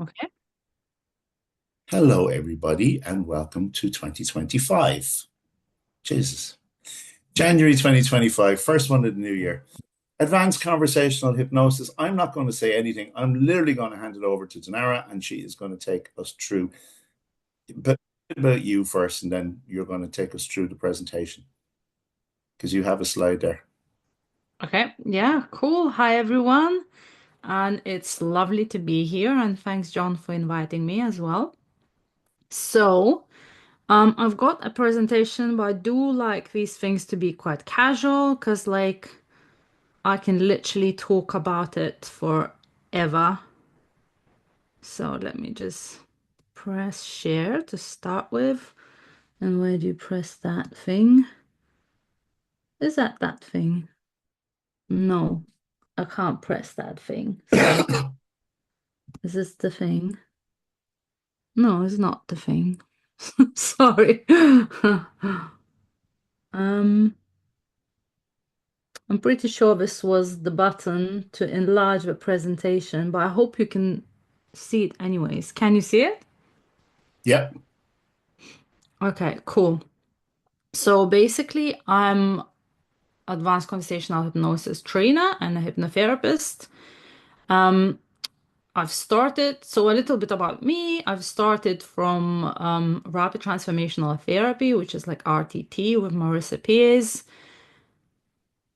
Okay. Hello, everybody, and welcome to 2025. Jesus. January 2025, first one of the new year. Advanced Conversational Hypnosis. I'm not going to say anything. I'm literally going to hand it over to Dinara, and she is going to take us through. But about you first, and then you're going to take us through the presentation because you have a slide there. Okay. Yeah, cool. Hi, everyone. And it's lovely to be here. And thanks, John, for inviting me as well. So, I've got a presentation, but I do like these things to be quite casual because, like, I can literally talk about it forever. So, let me just press share to start with. And where do you press that thing? Is that thing? No, I can't press that thing. So, is this the thing? No, it's not the thing. Sorry. Um, I'm pretty sure this was the button to enlarge the presentation, but I hope you can see it anyways. Can you see it? Yep. Okay, cool. So basically, I'm advanced conversational hypnosis trainer and a hypnotherapist. Um, I've started, so a little bit about me. I've started from rapid transformational therapy, which is like RTT with Marissa Peers.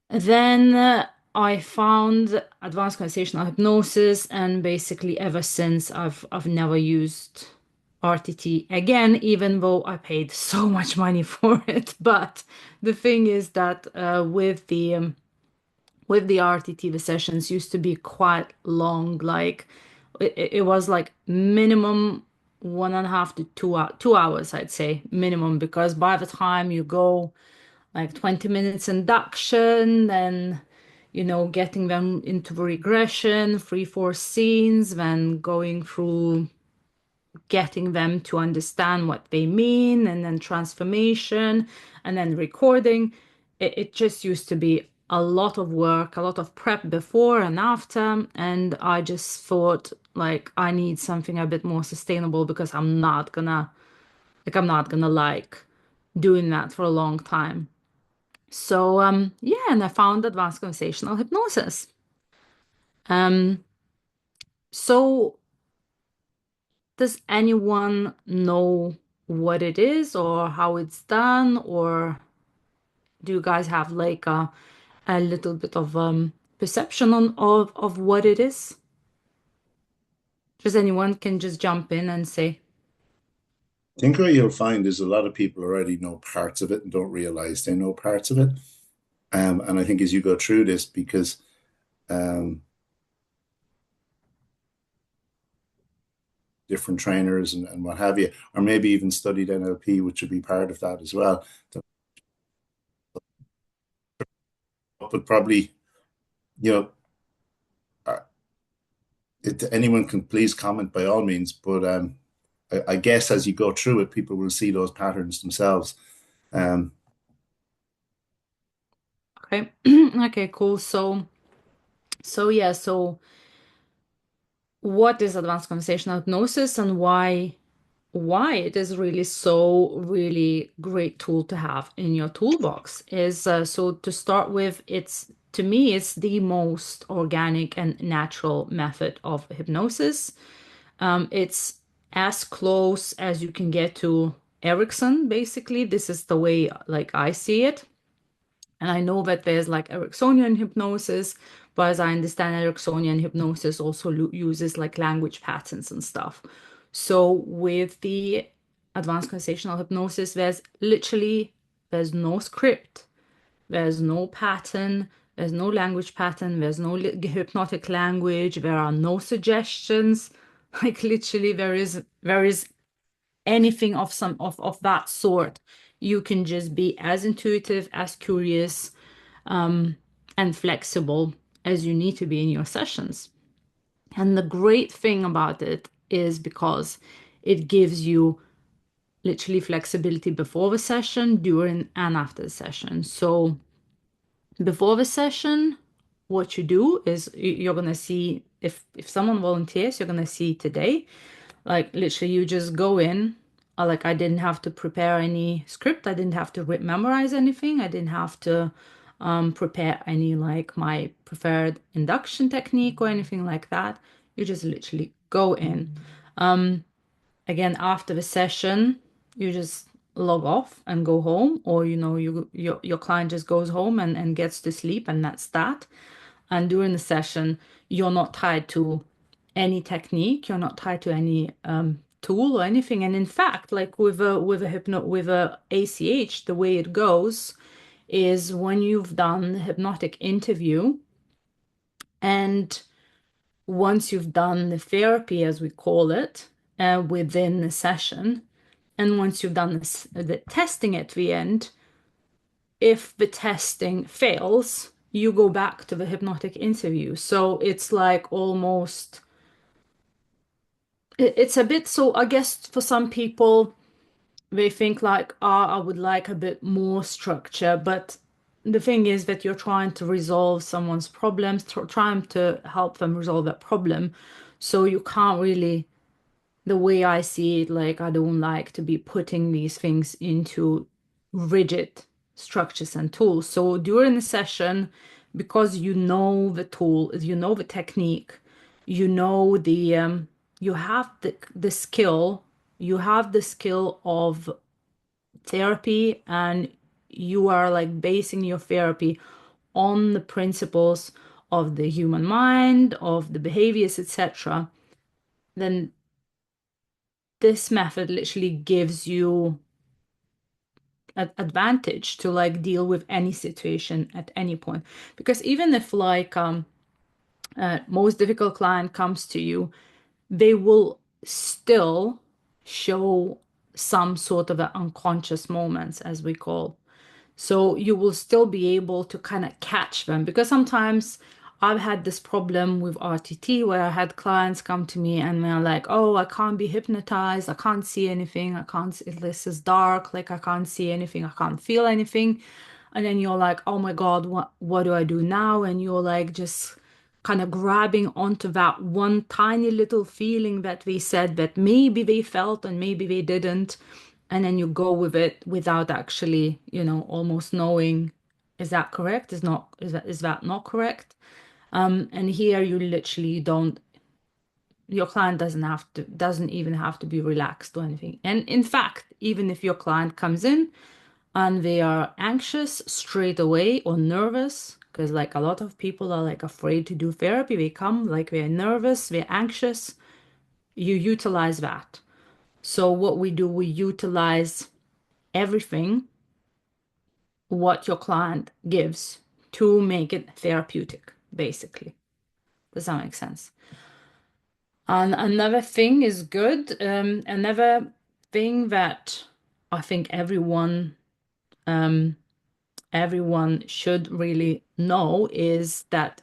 Then I found advanced conversational hypnosis, and basically ever since I've never used RTT again, even though I paid so much money for it. But the thing is that with the RTT, the sessions used to be quite long. Like it was like minimum 1.5 to 2 hours, I'd say minimum, because by the time you go like 20 minutes induction, then getting them into regression, 3, 4 scenes, then going through getting them to understand what they mean, and then transformation, and then recording. It just used to be a lot of work, a lot of prep before and after. And I just thought, like, I need something a bit more sustainable because I'm not gonna like doing that for a long time. So yeah, and I found advanced conversational hypnosis. Um, so does anyone know what it is or how it's done, or do you guys have like a little bit of perception of what it is? Just anyone can just jump in and say, I think what you'll find is a lot of people already know parts of it and don't realize they know parts of it. And I think as you go through this, because um, different trainers and what have you, or maybe even studied NLP, which would be part of that as well. But probably, you know, uh, anyone can please comment by all means. But I guess as you go through it, people will see those patterns themselves. Um, okay, okay, cool. So yeah, so what is advanced conversational hypnosis, and why it is really so really great tool to have in your toolbox is so to start with, it's to me it's the most organic and natural method of hypnosis. It's as close as you can get to Erickson. Basically, this is the way like I see it. And I know that there's like Ericksonian hypnosis, but as I understand, Ericksonian hypnosis also uses like language patterns and stuff. So with the advanced conversational hypnosis, there's no script, there's no pattern, there's no language pattern, there's no hypnotic language, there are no suggestions. Like literally, there is anything of that sort. You can just be as intuitive, as curious, and flexible as you need to be in your sessions. And the great thing about it is because it gives you literally flexibility before the session, during, and after the session. So before the session, what you do is you're going to see if someone volunteers, you're gonna see today. Like literally, you just go in. Like I didn't have to prepare any script. I didn't have to memorize anything. I didn't have to prepare any like my preferred induction technique or anything like that. You just literally go in. Again, after the session, you just log off and go home, or your client just goes home and gets to sleep, and that's that. And during the session, you're not tied to any technique, you're not tied to any tool or anything. And in fact, like with a ACH, the way it goes is when you've done the hypnotic interview and once you've done the therapy, as we call it, within the session, and once you've done the testing at the end, if the testing fails, you go back to the hypnotic interview. So it's like almost, it's a bit, so I guess for some people, they think like, I would like a bit more structure, but the thing is that you're trying to resolve someone's problems, trying to help them resolve that problem. So you can't really, the way I see it, like I don't like to be putting these things into rigid structures and tools. So during the session, because you know the tool, you know the technique, you know you have the skill, you have the skill of therapy, and you are like basing your therapy on the principles of the human mind, of the behaviors, etc., then this method literally gives you an advantage to like deal with any situation at any point. Because even if like most difficult client comes to you, they will still show some sort of unconscious moments, as we call. So you will still be able to kind of catch them, because sometimes I've had this problem with RTT where I had clients come to me and they're like, "Oh, I can't be hypnotized. I can't see anything. I can't, this is dark. Like I can't see anything. I can't feel anything." And then you're like, "Oh my God, what do I do now?" And you're like just kind of grabbing onto that one tiny little feeling that they said that maybe they felt and maybe they didn't. And then you go with it without actually, almost knowing, is that correct? Is that not correct? And here you literally don't, your client doesn't even have to be relaxed or anything. And in fact, even if your client comes in and they are anxious straight away or nervous, because like a lot of people are like afraid to do therapy, they come like they're nervous, they're anxious, you utilize that. So what we do, we utilize everything what your client gives to make it therapeutic, basically. Does that make sense? And another thing is good. Another thing that I think everyone should really know is that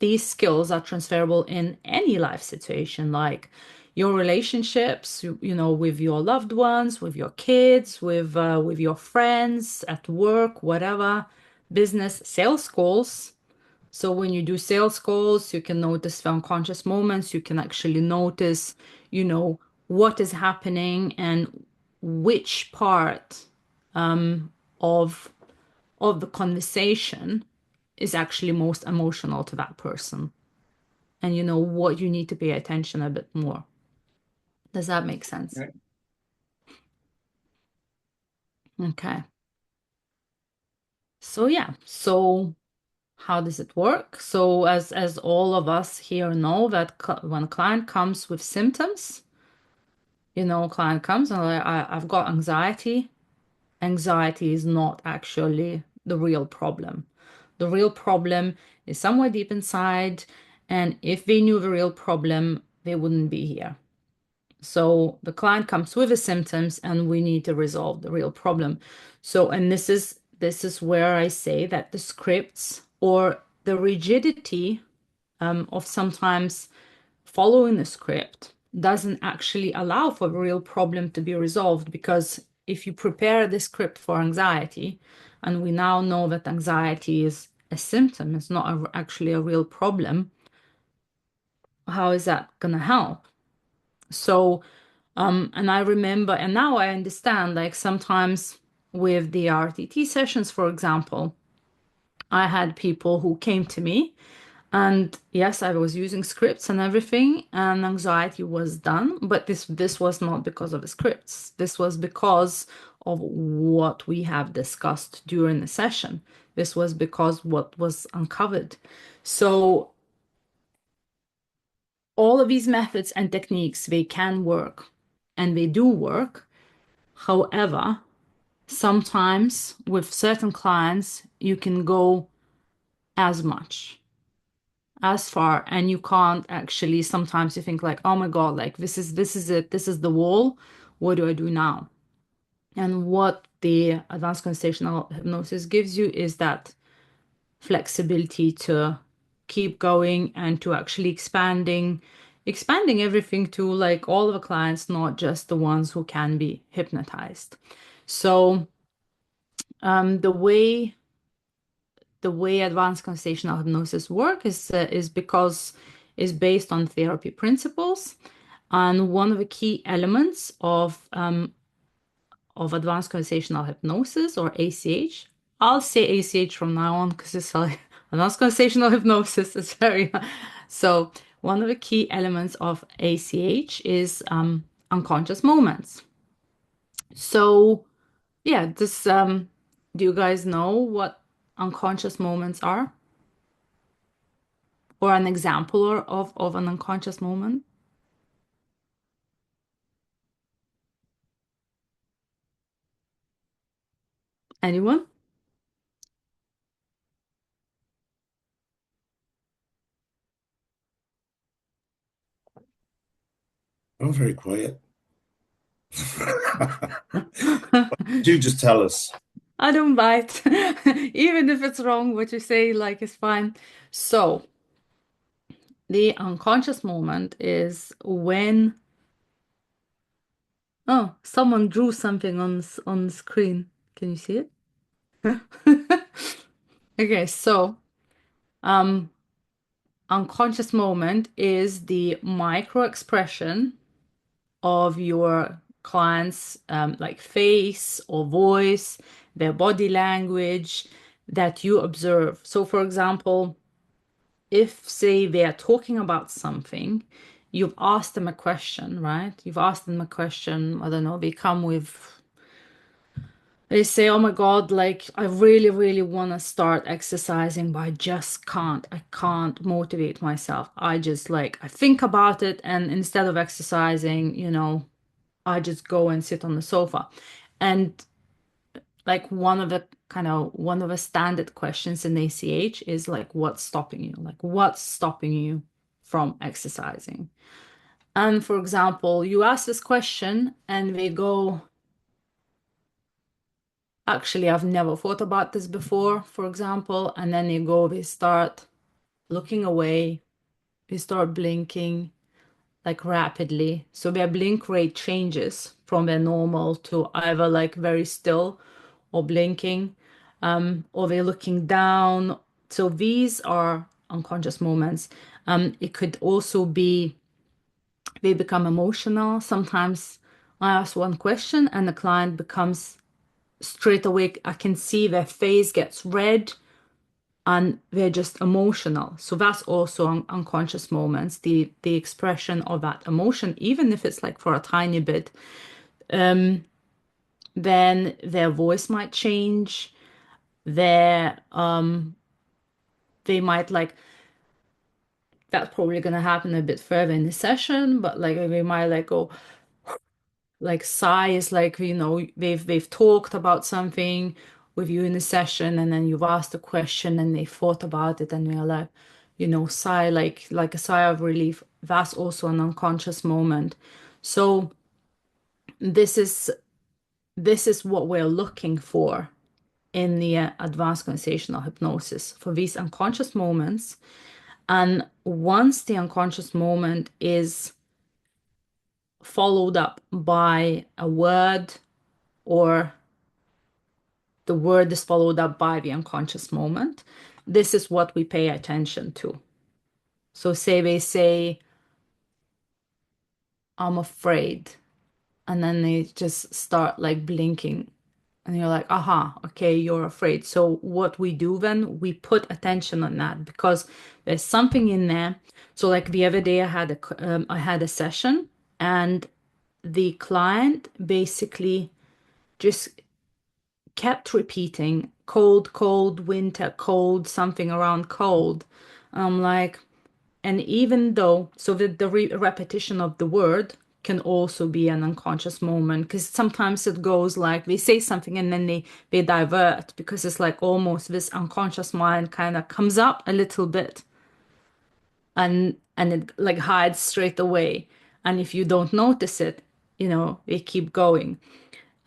these skills are transferable in any life situation, like your relationships, with your loved ones, with your kids, with your friends, at work, whatever, business, sales calls. So when you do sales calls, you can notice the unconscious moments. You can actually notice, what is happening and which part of the conversation is actually most emotional to that person, and you know what you need to pay attention a bit more. Does that make sense? Right. Okay. So yeah, so how does it work? So as all of us here know that when a client comes with symptoms, client comes and like, I've got anxiety. Anxiety is not actually the real problem. The real problem is somewhere deep inside, and if they knew the real problem, they wouldn't be here. So the client comes with the symptoms and we need to resolve the real problem. So, and this is where I say that the scripts or the rigidity of sometimes following the script doesn't actually allow for the real problem to be resolved, because if you prepare the script for anxiety, and we now know that anxiety is a symptom, it's not actually a real problem, how is that gonna help? So, and I remember, and now I understand, like sometimes with the RTT sessions, for example, I had people who came to me, and yes, I was using scripts and everything, and anxiety was done, but this was not because of the scripts. This was because of what we have discussed during the session. This was because what was uncovered. So all of these methods and techniques, they can work and they do work. However, sometimes with certain clients, you can go as much, as far, and you can't actually, sometimes you think like, oh my God, like this is it, this is the wall. What do I do now? And what the advanced conversational hypnosis gives you is that flexibility to keep going and to actually expanding everything to like all of the clients, not just the ones who can be hypnotized. So the way advanced conversational hypnosis work is because is based on therapy principles, and one of the key elements of advanced conversational hypnosis, or ACH. I'll say ACH from now on because it's like advanced conversational hypnosis. It's very so. One of the key elements of ACH is unconscious moments. So yeah, this do you guys know what unconscious moments are, or an example of an unconscious moment? Anyone? I'm very quiet. Do just tell us. I don't bite. Even if it's wrong, what you say, like, is fine. So, the unconscious moment is when, oh, someone drew something on the screen. Can you see it? Okay, so, um, unconscious moment is the micro expression of your client's like face or voice, their body language that you observe. So, for example, if say they are talking about something, you've asked them a question, right? You've asked them a question, I don't know, they say, oh my God, like I really, really want to start exercising, but I just can't. I can't motivate myself. I just like, I think about it, and instead of exercising, I just go and sit on the sofa. And like one of the standard questions in ACH is like, what's stopping you? Like, what's stopping you from exercising? And for example, you ask this question and they go, actually, I've never thought about this before, for example. And then they start looking away, they start blinking like rapidly. So their blink rate changes from their normal to either like very still or blinking, or they're looking down. So these are unconscious moments. It could also be they become emotional. Sometimes I ask one question and the client becomes straight away, I can see their face gets red and they're just emotional. So that's also unconscious moments, the expression of that emotion, even if it's like for a tiny bit. Then their voice might change. Their they might like that's probably gonna happen a bit further in the session, but like they might like go like sigh is like they've talked about something with you in the session, and then you've asked a question and they thought about it and they're like sigh, like a sigh of relief. That's also an unconscious moment. So this is this is what we're looking for in the advanced conversational hypnosis, for these unconscious moments. And once the unconscious moment is followed up by a word, or the word is followed up by the unconscious moment, this is what we pay attention to. So say they say, I'm afraid. And then they just start like blinking. And you're like, aha, okay, you're afraid. So what we do then, we put attention on that because there's something in there. So like the other day, I had a session, and the client basically just kept repeating cold, cold, winter, cold, something around cold. I'm like, and even though, so that the repetition of the word can also be an unconscious moment, because sometimes it goes like they say something and then they divert, because it's like almost this unconscious mind kind of comes up a little bit, and it like hides straight away. And if you don't notice it, they keep going.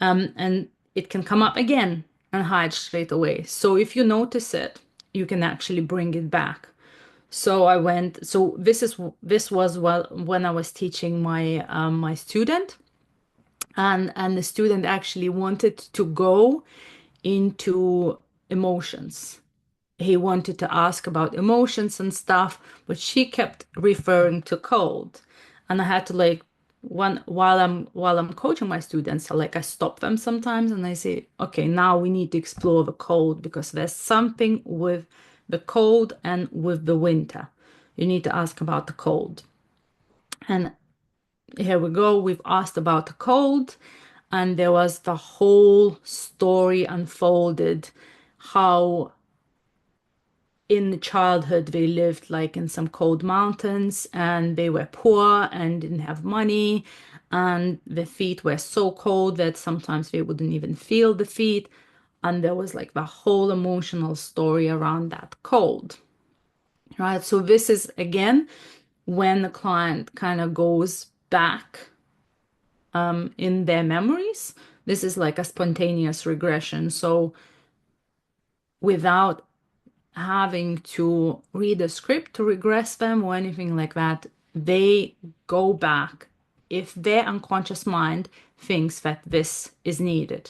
And it can come up again and hide straight away. So if you notice it, you can actually bring it back. So I went. So this was when I was teaching my student, and the student actually wanted to go into emotions. He wanted to ask about emotions and stuff, but she kept referring to cold, and I had to like one while I'm coaching my students, I stop them sometimes and I say, okay, now we need to explore the cold because there's something with the cold and with the winter. You need to ask about the cold. And here we go. We've asked about the cold, and there was the whole story unfolded how in childhood they lived like in some cold mountains, and they were poor and didn't have money, and the feet were so cold that sometimes they wouldn't even feel the feet. And there was like the whole emotional story around that cold, right? So this is again when the client kind of goes back in their memories. This is like a spontaneous regression. So without having to read a script to regress them or anything like that, they go back if their unconscious mind thinks that this is needed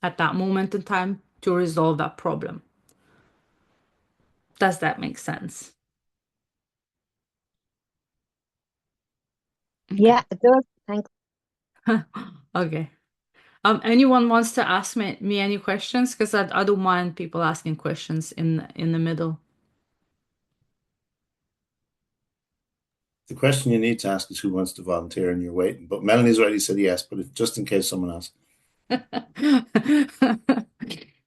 at that moment in time to resolve that problem. Does that make sense? Okay. Yeah, it does. Thanks. Okay. Anyone wants to ask me any questions? Because I don't mind people asking questions in the middle. The question you need to ask is who wants to volunteer, and you're waiting. But Melanie's already said yes, but just in case someone asks.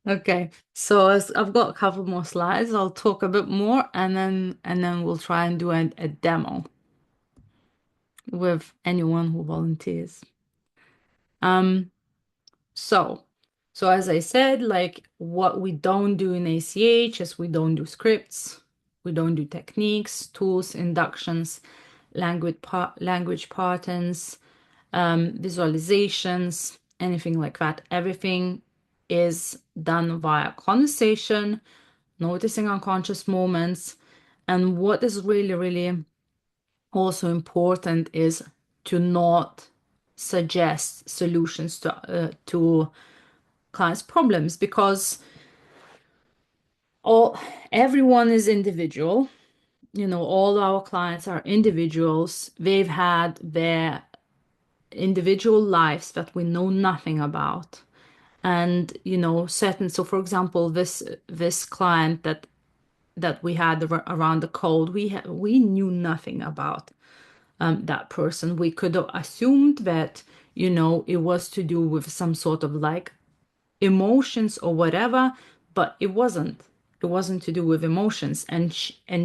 Okay, so as I've got a couple more slides, I'll talk a bit more, and then we'll try and do a demo with anyone who volunteers. Um, so so as I said, like what we don't do in ACH is we don't do scripts, we don't do techniques, tools, inductions, language patterns, visualizations, anything like that. Everything is done via conversation, noticing unconscious moments. And what is really, really also important is to not suggest solutions to clients' problems, because all everyone is individual. All our clients are individuals. They've had their individual lives that we know nothing about. And certain, so for example, this client that we had around the cold, we knew nothing about that person. We could have assumed that it was to do with some sort of like emotions or whatever, but it wasn't to do with emotions. And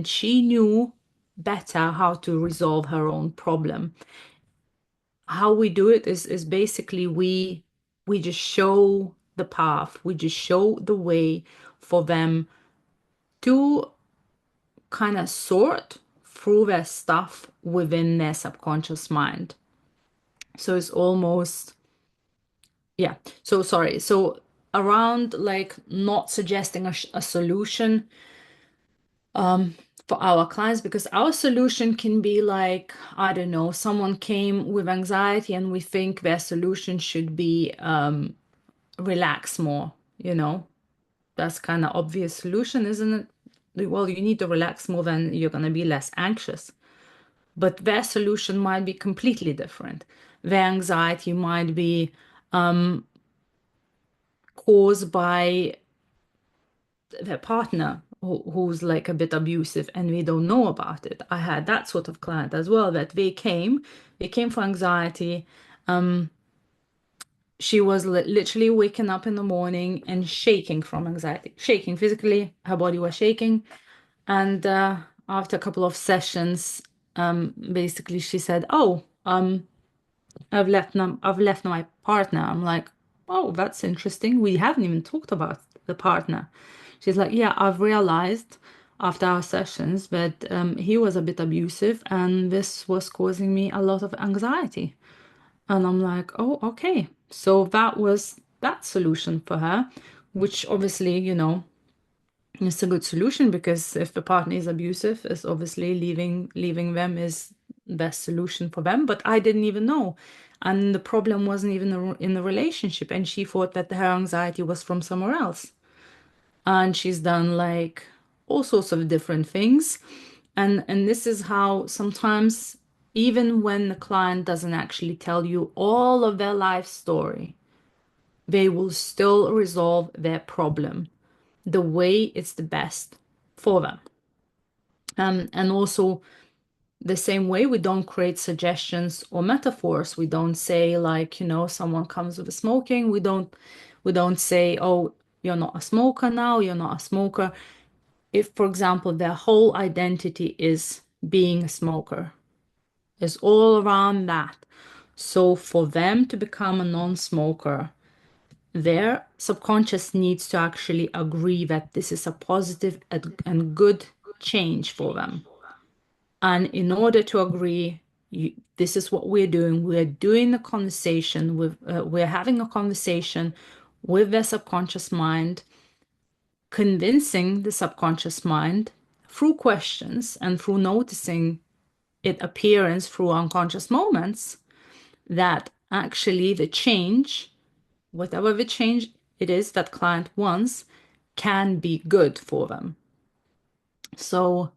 she knew better how to resolve her own problem. How we do it is basically we just show the path, we just show the way for them to kind of sort through their stuff within their subconscious mind. So it's almost, yeah. So sorry. So around like not suggesting a solution for our clients, because our solution can be like, I don't know, someone came with anxiety and we think their solution should be relax more, you know. That's kind of obvious solution, isn't it? Well, you need to relax more, then you're going to be less anxious. but their solution might be completely different. Their anxiety might be caused by their partner who's like a bit abusive and we don't know about it. I had that sort of client as well that they came for anxiety. She was literally waking up in the morning and shaking from anxiety, shaking physically. Her body was shaking. And after a couple of sessions, basically she said, "Oh, I've left my partner." I'm like, "Oh, that's interesting. We haven't even talked about the partner." She's like, "Yeah, I've realized after our sessions that he was a bit abusive and this was causing me a lot of anxiety." And I'm like, "Oh, okay." So that was that solution for her, which obviously, it's a good solution because if the partner is abusive, it's obviously leaving them is the best solution for them. But I didn't even know. And the problem wasn't even in the relationship. And she thought that her anxiety was from somewhere else. And she's done like all sorts of different things. And this is how sometimes, even when the client doesn't actually tell you all of their life story, they will still resolve their problem the way it's the best for them. And also, the same way, we don't create suggestions or metaphors. We don't say like, someone comes with a smoking. We don't say, "Oh, you're not a smoker now. You're not a smoker." If, for example, their whole identity is being a smoker, it's all around that. So for them to become a non-smoker, their subconscious needs to actually agree that this is a positive and good change for them. And in order to agree, this is what we're doing. We're doing a conversation we're having a conversation with their subconscious mind, convincing the subconscious mind through questions and through noticing it appearance through unconscious moments that actually the change, whatever the change it is that client wants, can be good for them. So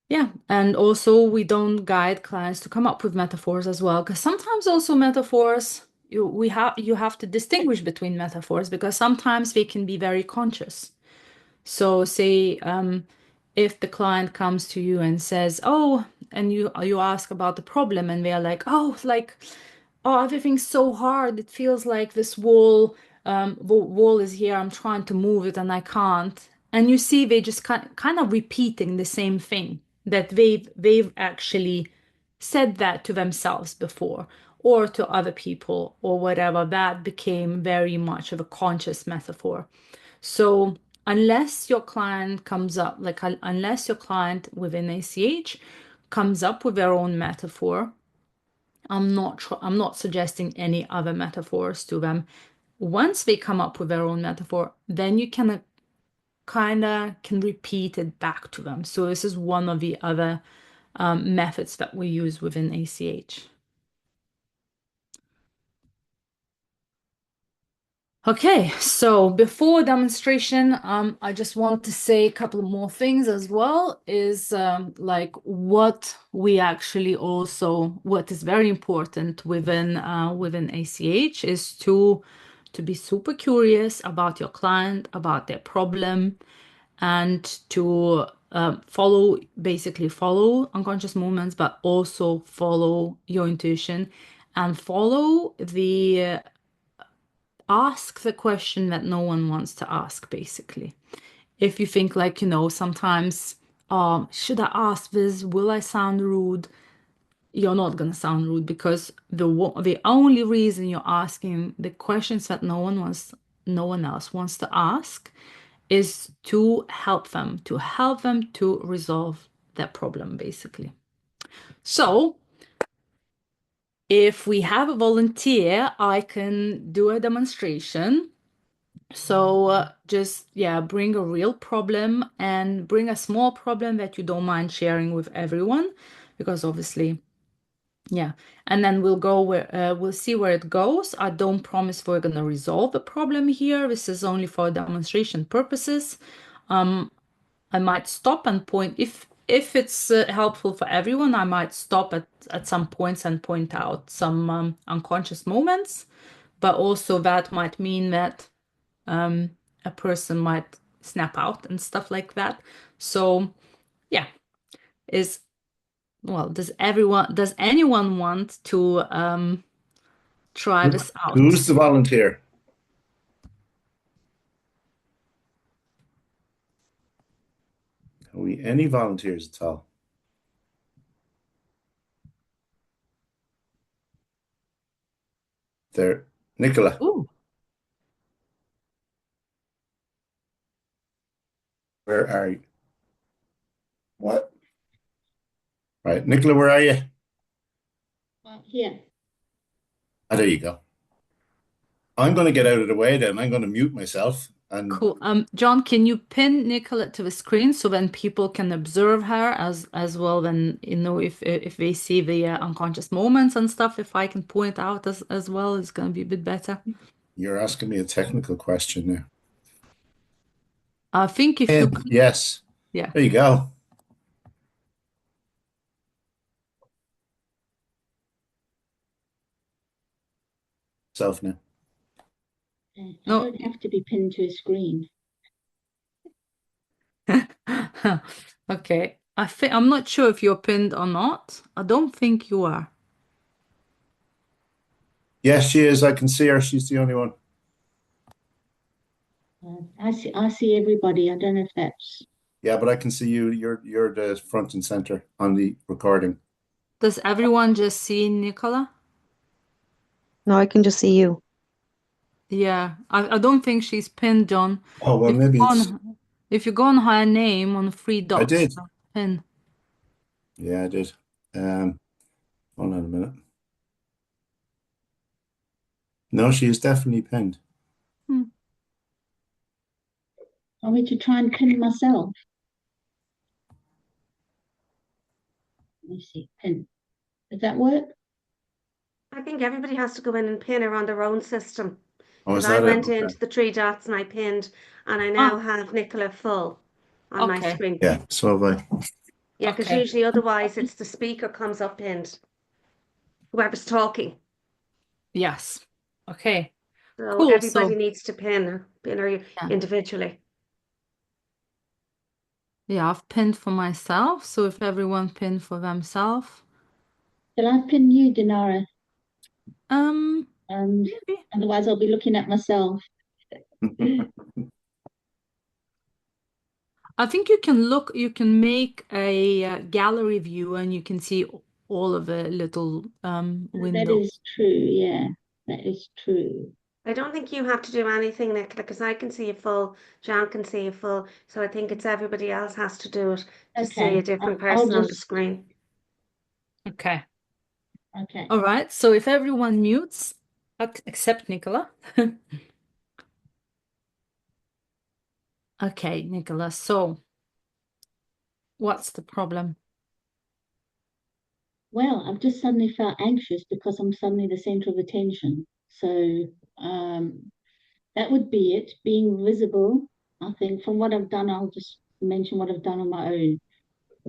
yeah, and also we don't guide clients to come up with metaphors as well, because sometimes also metaphors you have to distinguish between metaphors because sometimes they can be very conscious. So say if the client comes to you and says, "Oh," and you ask about the problem, and they are like, "Oh, like, oh, everything's so hard. It feels like this wall is here. I'm trying to move it and I can't." And you see, they just kind of repeating the same thing that they've actually said that to themselves before or to other people or whatever. That became very much of a conscious metaphor. So unless your client comes up, like unless your client within ACH comes up with their own metaphor, I'm not suggesting any other metaphors to them. Once they come up with their own metaphor, then you can kind of can repeat it back to them. So this is one of the other methods that we use within ACH. Okay, so before demonstration, I just want to say a couple more things as well, is like what we actually also, what is very important within ACH is to be super curious about your client, about their problem, and to basically follow unconscious movements, but also follow your intuition and follow ask the question that no one wants to ask, basically. If you think like, sometimes, should I ask this? Will I sound rude? You're not gonna sound rude because the only reason you're asking the questions that no one else wants to ask is to help them to resolve that problem, basically. So if we have a volunteer, I can do a demonstration. So just, yeah, bring a real problem and bring a small problem that you don't mind sharing with everyone, because obviously, yeah. And then we'll see where it goes. I don't promise we're gonna resolve the problem here. This is only for demonstration purposes. I might stop and point if it's helpful for everyone, I might stop at some points and point out some unconscious moments, but also that might mean that a person might snap out and stuff like that. So yeah, is well, does anyone want to try this out? Who's the volunteer? Are we any volunteers at all? There, Nicola, Ooh. where are you? What? Right, Nicola, where are you? Here. Ah, there you go. I'm going to get out of the way then. I'm going to mute myself. And Cool. John, can you pin Nicolette to the screen so then people can observe her as well? Then if they see the unconscious moments and stuff, if I can point out as well, it's gonna be a bit better. you're asking me a technical question now. I think if you And could, yes, yeah. there you go. Self now. I No. don't have to be pinned to a screen. Okay. I'm not sure if you're pinned or not. I don't think you are. Yes, she is. I can see her. She's the only one. I see everybody. I don't know if that's Yeah, but I can see you. You're the front and center on the recording. Does everyone just see Nicola? No, I can just see you. Yeah, I don't think she's pinned, John. Oh, well, If you maybe go it's. on, if you go on her name on three I dots, did. pin. Yeah, I did. Hold on a minute. No, she is definitely pinned. Hmm. I want to try and pin myself. Let me see. Pin. Does that work? I think everybody has to go in and pin her on their own system. Oh, Because is I that it? went Okay. into the three dots and I pinned, and I now Ah, have Nicola full on my okay, screen. Yeah, so have I. Yeah, because okay. usually otherwise it's the speaker comes up pinned, whoever's talking. Yes. Okay. So Cool. everybody So needs to pin her yeah, individually. yeah, I've pinned for myself. So if everyone pinned for themselves, Shall I pin you, Dinara? And maybe. otherwise I'll be looking at myself. I think you can make a gallery view and you can see all of the little That windows. is true, yeah. That is true. I don't think you have to do anything, Nicola, because I can see you full, John can see you full. So I think it's everybody else has to do it to see a Okay. different I'll person on the just screen. Okay. okay. All right. So if everyone mutes, except Nicola. Okay, Nicola. So what's the problem? Well, I've just suddenly felt anxious because I'm suddenly the center of attention. So um that would be it, being visible. I think from what I've done, I'll just mention what I've done on my own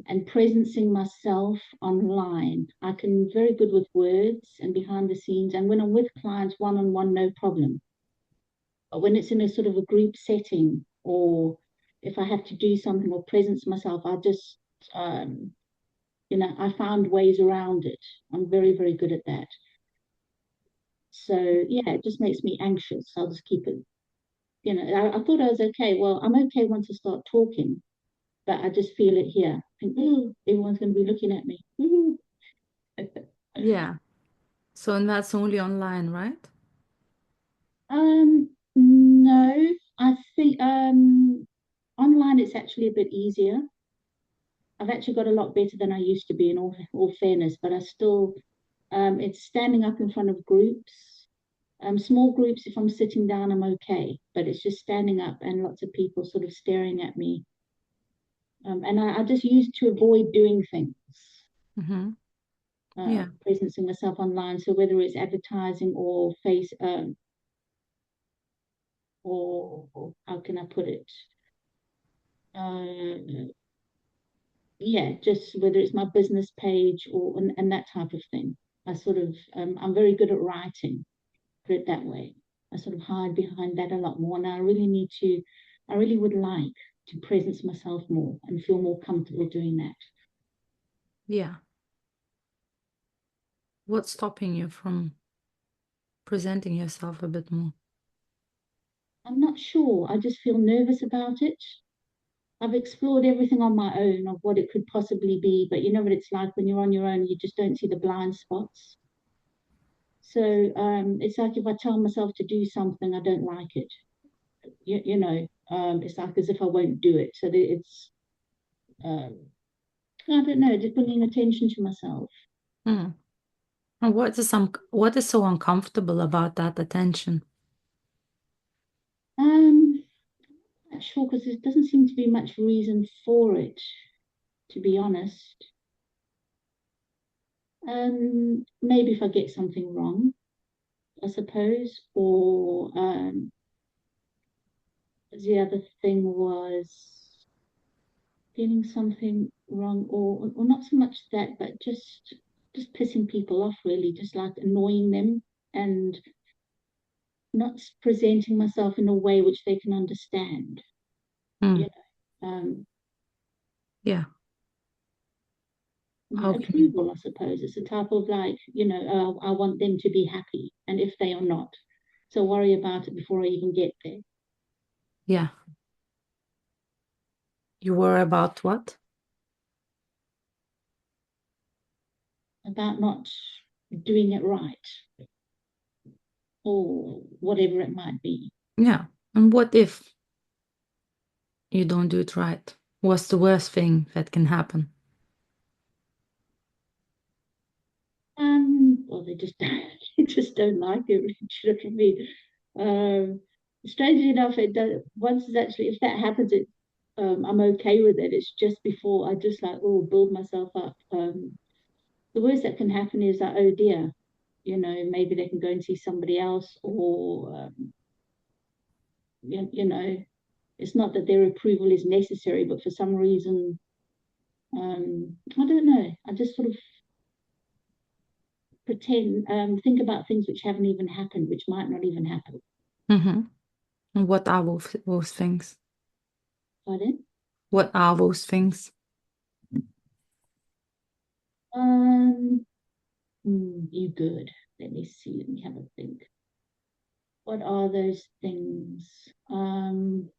and presencing myself online. I can very good with words and behind the scenes. And when I'm with clients one on one, no problem. But when it's in a sort of a group setting or if I have to do something or presence myself, um, I found ways around it. I'm very, very good at that. So yeah, it just makes me anxious. I'll just keep it, I thought I was okay. Well, I'm okay once I start talking, but I just feel it here. I think, oh, everyone's going to be looking at me. Yeah. So and that's only online, right? No, I think online it's actually a bit easier. I've actually got a lot better than I used to be in all fairness, but I still it's standing up in front of groups. Small groups, if I'm sitting down, I'm okay, but it's just standing up and lots of people sort of staring at me. And I just used to avoid doing things, Mm-hmm. Yeah. presencing myself online. So whether it's advertising or or how can I put it? Uh, yeah, just whether it's my business page or and that type of thing. I sort of I'm very good at writing, put it that way. I sort of hide behind that a lot more. And I really would like to presence myself more and feel more comfortable doing that. Yeah. What's stopping you from presenting yourself a bit more? I'm not sure. I just feel nervous about it. I've explored everything on my own of what it could possibly be, but you know what it's like when you're on your own, you just don't see the blind spots. So it's like if I tell myself to do something, I don't like it. You know, it's like as if I won't do it. So that it's, I don't know, just bringing attention to myself. Hmm. And what is so uncomfortable about that attention? Not sure because there doesn't seem to be much reason for it, to be honest. Maybe if I get something wrong, I suppose, or the other thing was getting something wrong, or not so much that, but just pissing people off, really, just like annoying them and not presenting myself in a way which they can understand. Hmm. You know, Yeah. How can you? approval, I suppose. It's a type of like, you know, I want them to be happy, and if they are not, so worry about it before I even get there. Yeah. You worry about what? About not doing it right or whatever it might be. Yeah. And what if you don't do it right? What's the worst thing that can happen? Well, they just they just don't like it. Look at me. Strangely enough, it does. Once it's actually, if that happens, I'm okay with it. It's just before I just like, oh, build myself up. The worst that can happen is that, oh dear, you know, maybe they can go and see somebody else, or you know, it's not that their approval is necessary, but for some reason, I don't know. I just sort of pretend, think about things which haven't even happened, which might not even happen. Mm-hmm. And what are those things? Pardon? What are those things? You good. Let me see. Let me have a think. What are those things? Nothing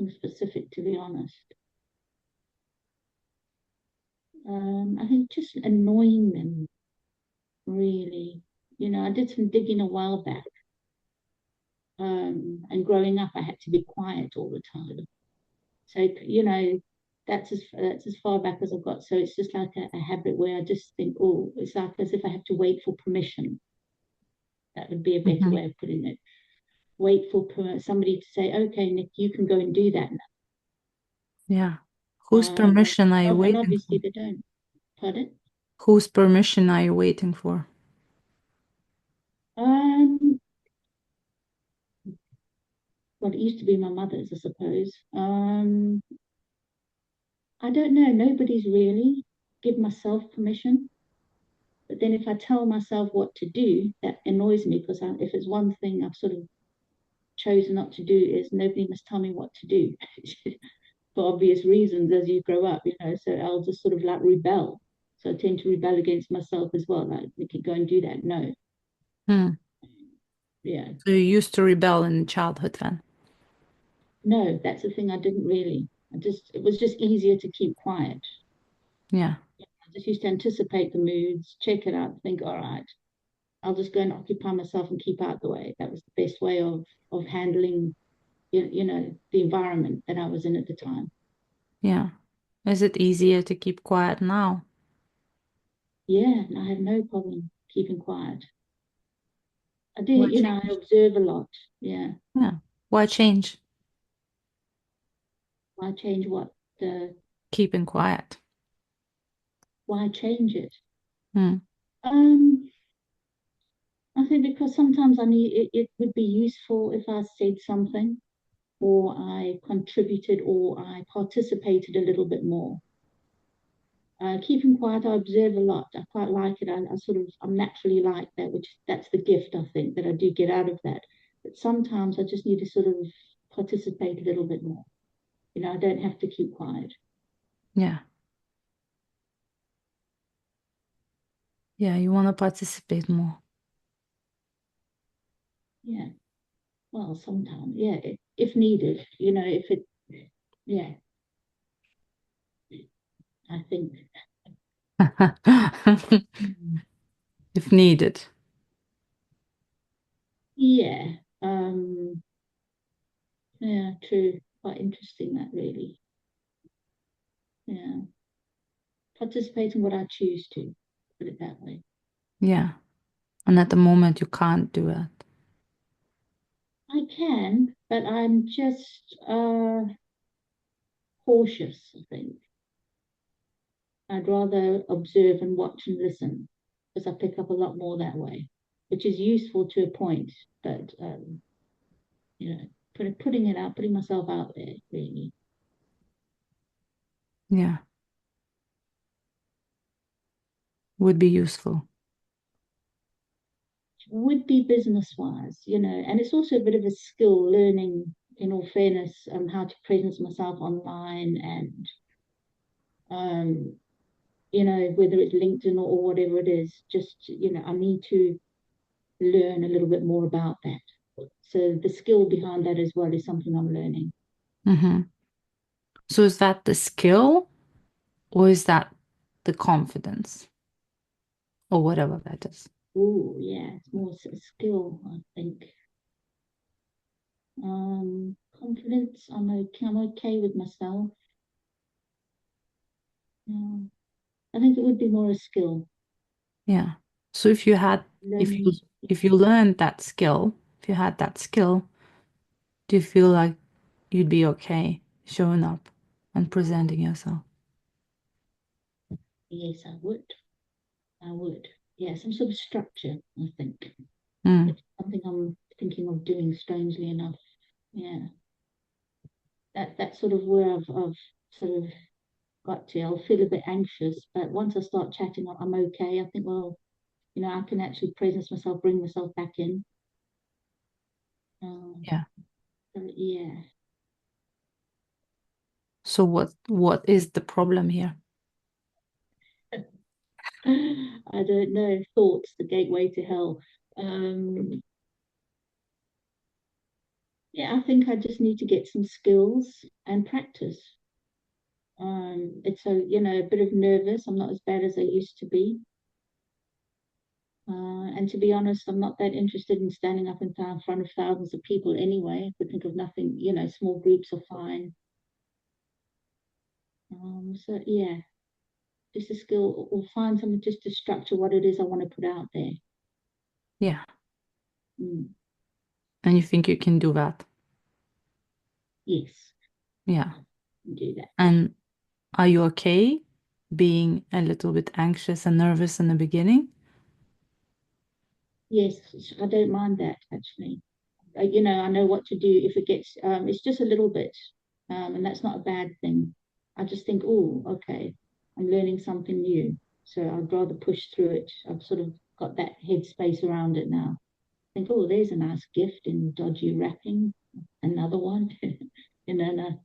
specific, to be honest. I think just annoying them, really. You know, I did some digging a while back. And growing up, I had to be quiet all the time. So, you know, that's as far back as I've got. So it's just like a habit where I just think, oh, it's like as if I have to wait for permission. That would be a better Mm-hmm. way of putting it. Wait for somebody to say, okay, Nick, you can go and do that now. Yeah. Whose permission are you And waiting for? obviously they don't. Pardon? Whose permission are you waiting for? Um, well, it used to be my mother's, I suppose. I don't know. Nobody's really give myself permission. But then if I tell myself what to do, that annoys me because if it's one thing I've sort of chosen not to do is nobody must tell me what to do for obvious reasons as you grow up, you know. So I'll just sort of like rebel. So I tend to rebel against myself as well. Like, we could go and do that. No. Hmm. Yeah. So you used to rebel in childhood then? No, that's the thing I didn't really. It was just easier to keep quiet. Yeah. I just used to anticipate the moods, check it out, think, all right, I'll just go and occupy myself and keep out the way. That was the best way of handling, you know, the environment that I was in at the time. Yeah. Is it easier to keep quiet now? Yeah, and I have no problem keeping quiet. I do, Why you know, I change? observe a lot. Yeah. Yeah. Why change? Why change what? The Keeping quiet. Why change it? Hmm. Um, I think because sometimes I need it would be useful if I said something. or I contributed, or I participated a little bit more. Keeping quiet, I observe a lot. I quite like it. I'm naturally like that, that's the gift, I think, that I do get out of that. But sometimes I just need to sort of participate a little bit more. I don't have to keep quiet. Yeah. Yeah, you want to participate more. Yeah. Well, sometimes, yeah, if needed, yeah, I think. If needed. Yeah. Yeah, true. Quite interesting, that, really. Yeah. Participate in what I choose to, put it that way. Yeah. And at the moment, you can't do it. I can, but I'm just cautious, I think. I'd rather observe and watch and listen, because I pick up a lot more that way, which is useful to a point, but putting myself out there, really. Yeah. Would be useful. Would be business-wise, and it's also a bit of a skill learning, in all fairness, how to presence myself online, and whether it's LinkedIn or whatever it is, just, I need to learn a little bit more about that. So the skill behind that as well is something I'm learning. Mm-hmm. So is that the skill, or is that the confidence, or whatever that is? Oh, yeah, it's more a skill, I think. Confidence, I'm okay with myself. Yeah. I think it would be more a skill. Yeah. So if you had, Learning. if you learned that skill, if you had that skill, do you feel like you'd be okay showing up and presenting yourself? Yes, I would. I would. Yeah, some sort of structure, I think. Mm. It's something I'm thinking of doing, strangely enough. Yeah. That's sort of where I've sort of got to. I'll feel a bit anxious, but once I start chatting, I'm okay. I think, well, I can actually presence myself, bring myself back in. Yeah. So, yeah. So what is the problem here? I don't know. Thoughts, the gateway to hell. Yeah, I think I just need to get some skills and practice. It's a bit of nervous. I'm not as bad as I used to be. And to be honest, I'm not that interested in standing up in front of thousands of people anyway. I could think of nothing, small groups are fine. So yeah, just a skill, or find something just to structure what it is I want to put out there. Yeah. Mm, And you think you can do that? yes, Yeah. do that. And are you okay being a little bit anxious and nervous in the beginning? Yes, I don't mind that, actually. I know what to do if it gets, it's just a little bit, and that's not a bad thing. I just think, oh, okay, I'm learning something new. So I'd rather push through it. I've sort of got that headspace around it now. Think, oh, there's a nice gift in dodgy wrapping, another one, and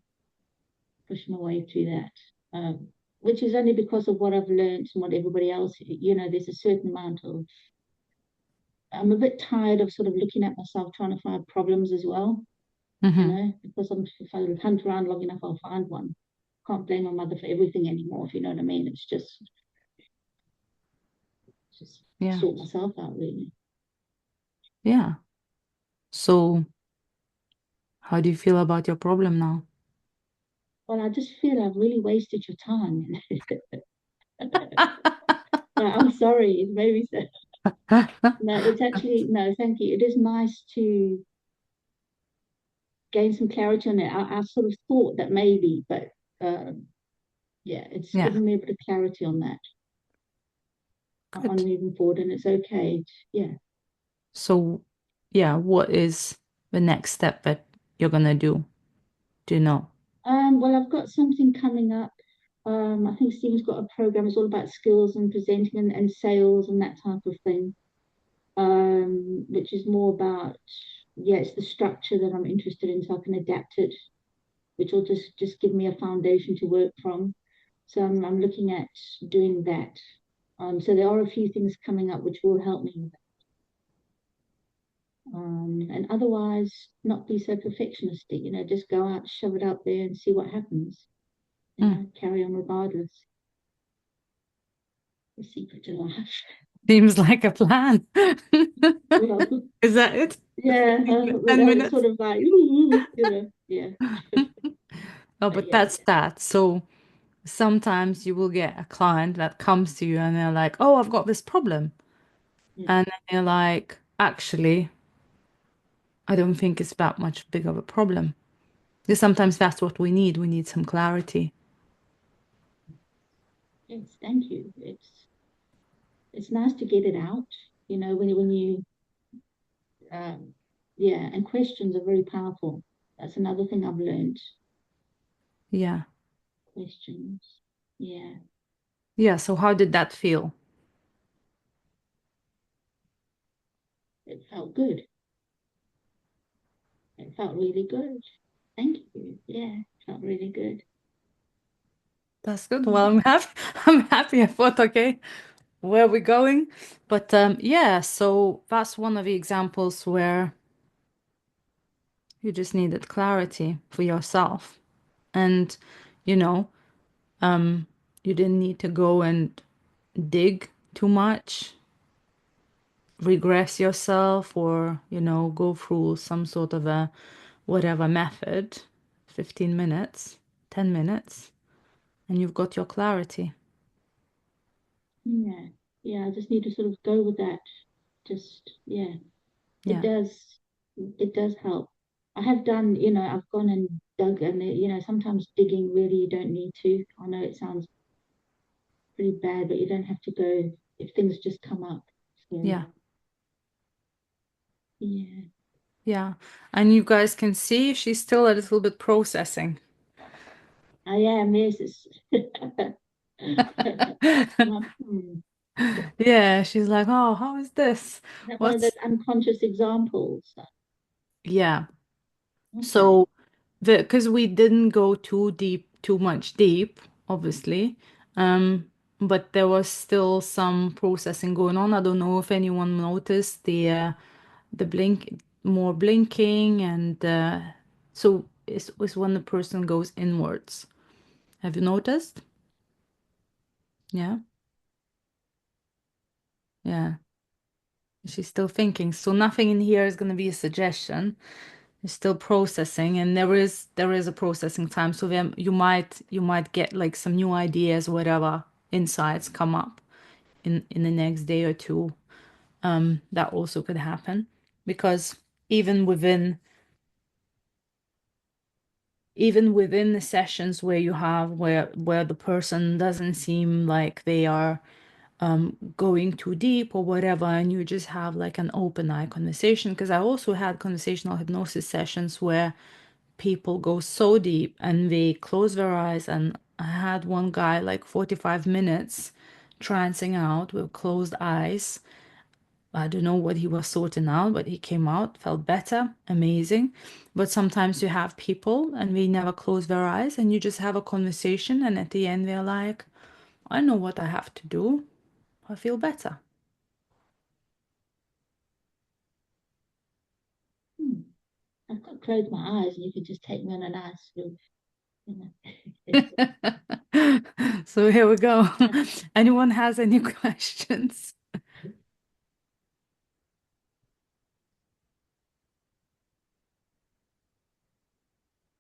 push my way through that. Which is only because of what I've learned and what everybody else, there's a certain amount of, I'm a bit tired of sort of looking at myself, trying to find problems as well, Mm-hmm. because if I hunt around long enough, I'll find one. Can't blame my mother for everything anymore, if you know what I mean. It's just Yeah. sort myself out, really. Yeah. So how do you feel about your problem now? Well, I just feel I've really wasted your time. I'm sorry, it made me say. No, it's actually, no, thank you. It is nice to gain some clarity on it. I sort of thought that maybe, but yeah, it's Yeah. given me a bit of clarity on that, on Good. moving forward, and it's okay. Yeah. So yeah, what is the next step that you're gonna do? Do you know? Well, I've got something coming up. I think Stephen's got a program. It's all about skills and presenting and sales and that type of thing. Which is more about, yeah, it's the structure that I'm interested in, so I can adapt it, which will just give me a foundation to work from. So I'm looking at doing that. So there are a few things coming up which will help me with that. And otherwise, not be so perfectionistic, just go out, shove it out there and see what happens, carry on regardless. The secret to life. Seems like a plan. Well, Is that it? yeah, 10 that was minutes? sort of like, yeah. Oh, But but yeah, that's that. So sometimes you will get a client that comes to you and they're like, oh, I've got this problem. yeah, And then you're like, actually, I don't think it's that much big of a problem. Because sometimes that's what we need. We need some clarity. yes, thank you. It's nice to get it out, when you yeah, and questions are very powerful. That's another thing I've learned. Yeah. Questions. Yeah, Yeah. So how did that feel? it felt good. It felt really good. Thank you. Yeah, it felt really good. That's good. Well, Mm. I'm happy. I'm happy. I thought, okay, where are we going? But yeah, so that's one of the examples where you just needed clarity for yourself. And, you know, um, you didn't need to go and dig too much, regress yourself, or, go through some sort of a whatever method, 15 minutes, 10 minutes, and you've got your clarity. Yeah, yeah. I just need to sort of go with that. Just yeah, it Yeah. does. It does help. I have done, I've gone and dug, and sometimes digging really you don't need to. I know it sounds pretty bad, but you don't have to go if things just come up. So Yeah. yeah, Yeah. And you guys can see she's still a little bit processing. I am. Yes, it's like, Yeah, she's like, oh, how is this? is that one of those What's unconscious examples? yeah. Okay. So because we didn't go too much deep, obviously. Um, but there was still some processing going on. I don't know if anyone noticed the more blinking, and so it's when the person goes inwards. Have you noticed? Yeah, yeah. She's still thinking. So nothing in here is going to be a suggestion. It's still processing, and there is a processing time. So then you might get like some new ideas, whatever insights come up in the next day or two. That also could happen because even within even within the sessions where you have where the person doesn't seem like they are going too deep or whatever, and you just have like an open eye conversation. Because I also had conversational hypnosis sessions where people go so deep and they close their eyes. And I had one guy like 45 minutes trancing out with closed eyes. I don't know what he was sorting out, but he came out, felt better, amazing. But sometimes you have people and they never close their eyes, and you just have a conversation, and at the end they're like, I know what I have to do. I feel better. Hmm. I could close my eyes and you could just take me on a nice little, you know. So here we go. Anyone has any questions?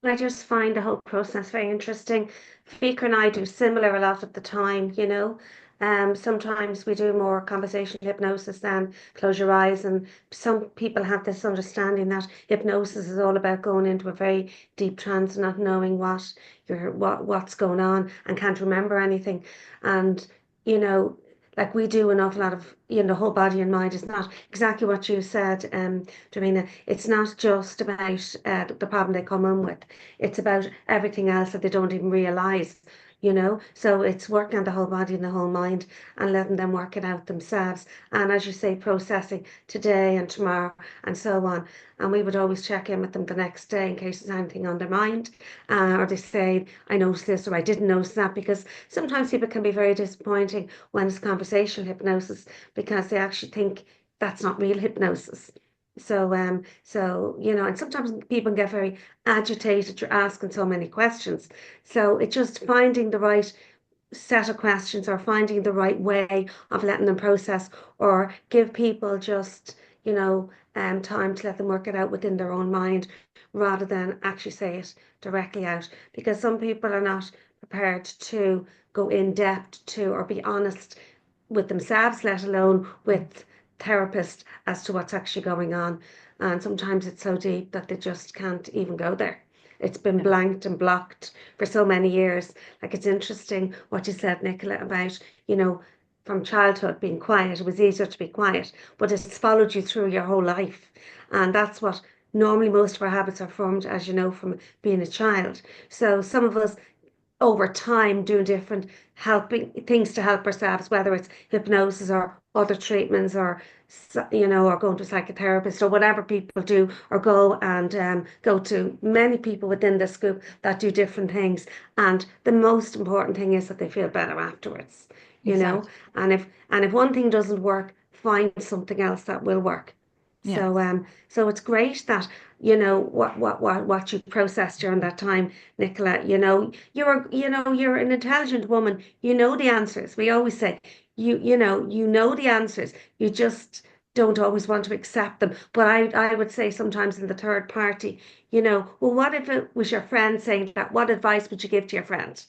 I just find the whole process very interesting. Fika and I do similar a lot of the time, you know. Sometimes we do more conversational hypnosis than close your eyes, and some people have this understanding that hypnosis is all about going into a very deep trance, not knowing what's going on, and can't remember anything. And you know, like we do an awful lot of, the whole body and mind. It's not exactly what you said, Darina. It's not just about the problem they come in with. It's about everything else that they don't even realize. So it's working on the whole body and the whole mind and letting them work it out themselves. And as you say, processing today and tomorrow and so on. And we would always check in with them the next day in case there's anything on their mind. Or they say, I noticed this or I didn't notice that, because sometimes people can be very disappointing when it's conversational hypnosis because they actually think that's not real hypnosis. So, and sometimes people get very agitated. You're asking so many questions. So it's just finding the right set of questions or finding the right way of letting them process, or give people just, time to let them work it out within their own mind rather than actually say it directly out. Because some people are not prepared to go in depth to or be honest with themselves, let alone with therapist, as to what's actually going on. And sometimes it's so deep that they just can't even go there. It's been Yeah. blanked and blocked for so many years. Like, it's interesting what you said, Nicola, about, from childhood being quiet. It was easier to be quiet, but it's followed you through your whole life. And that's what normally most of our habits are formed, as you know, from being a child. So some of us over time doing different helping things to help ourselves, whether it's hypnosis or other treatments, or or going to a psychotherapist or whatever people do, or go and go to many people within this group that do different things. And the most important thing is that they feel better afterwards, you know. Exactly. And if one thing doesn't work, find something else that will work. Yeah. So it's great that what you processed during that time, Nicola. You're an intelligent woman. You know the answers. We always say you know the answers. You just don't always want to accept them. But I would say sometimes in the third party, well, what if it was your friend saying that? What advice would you give to your friend?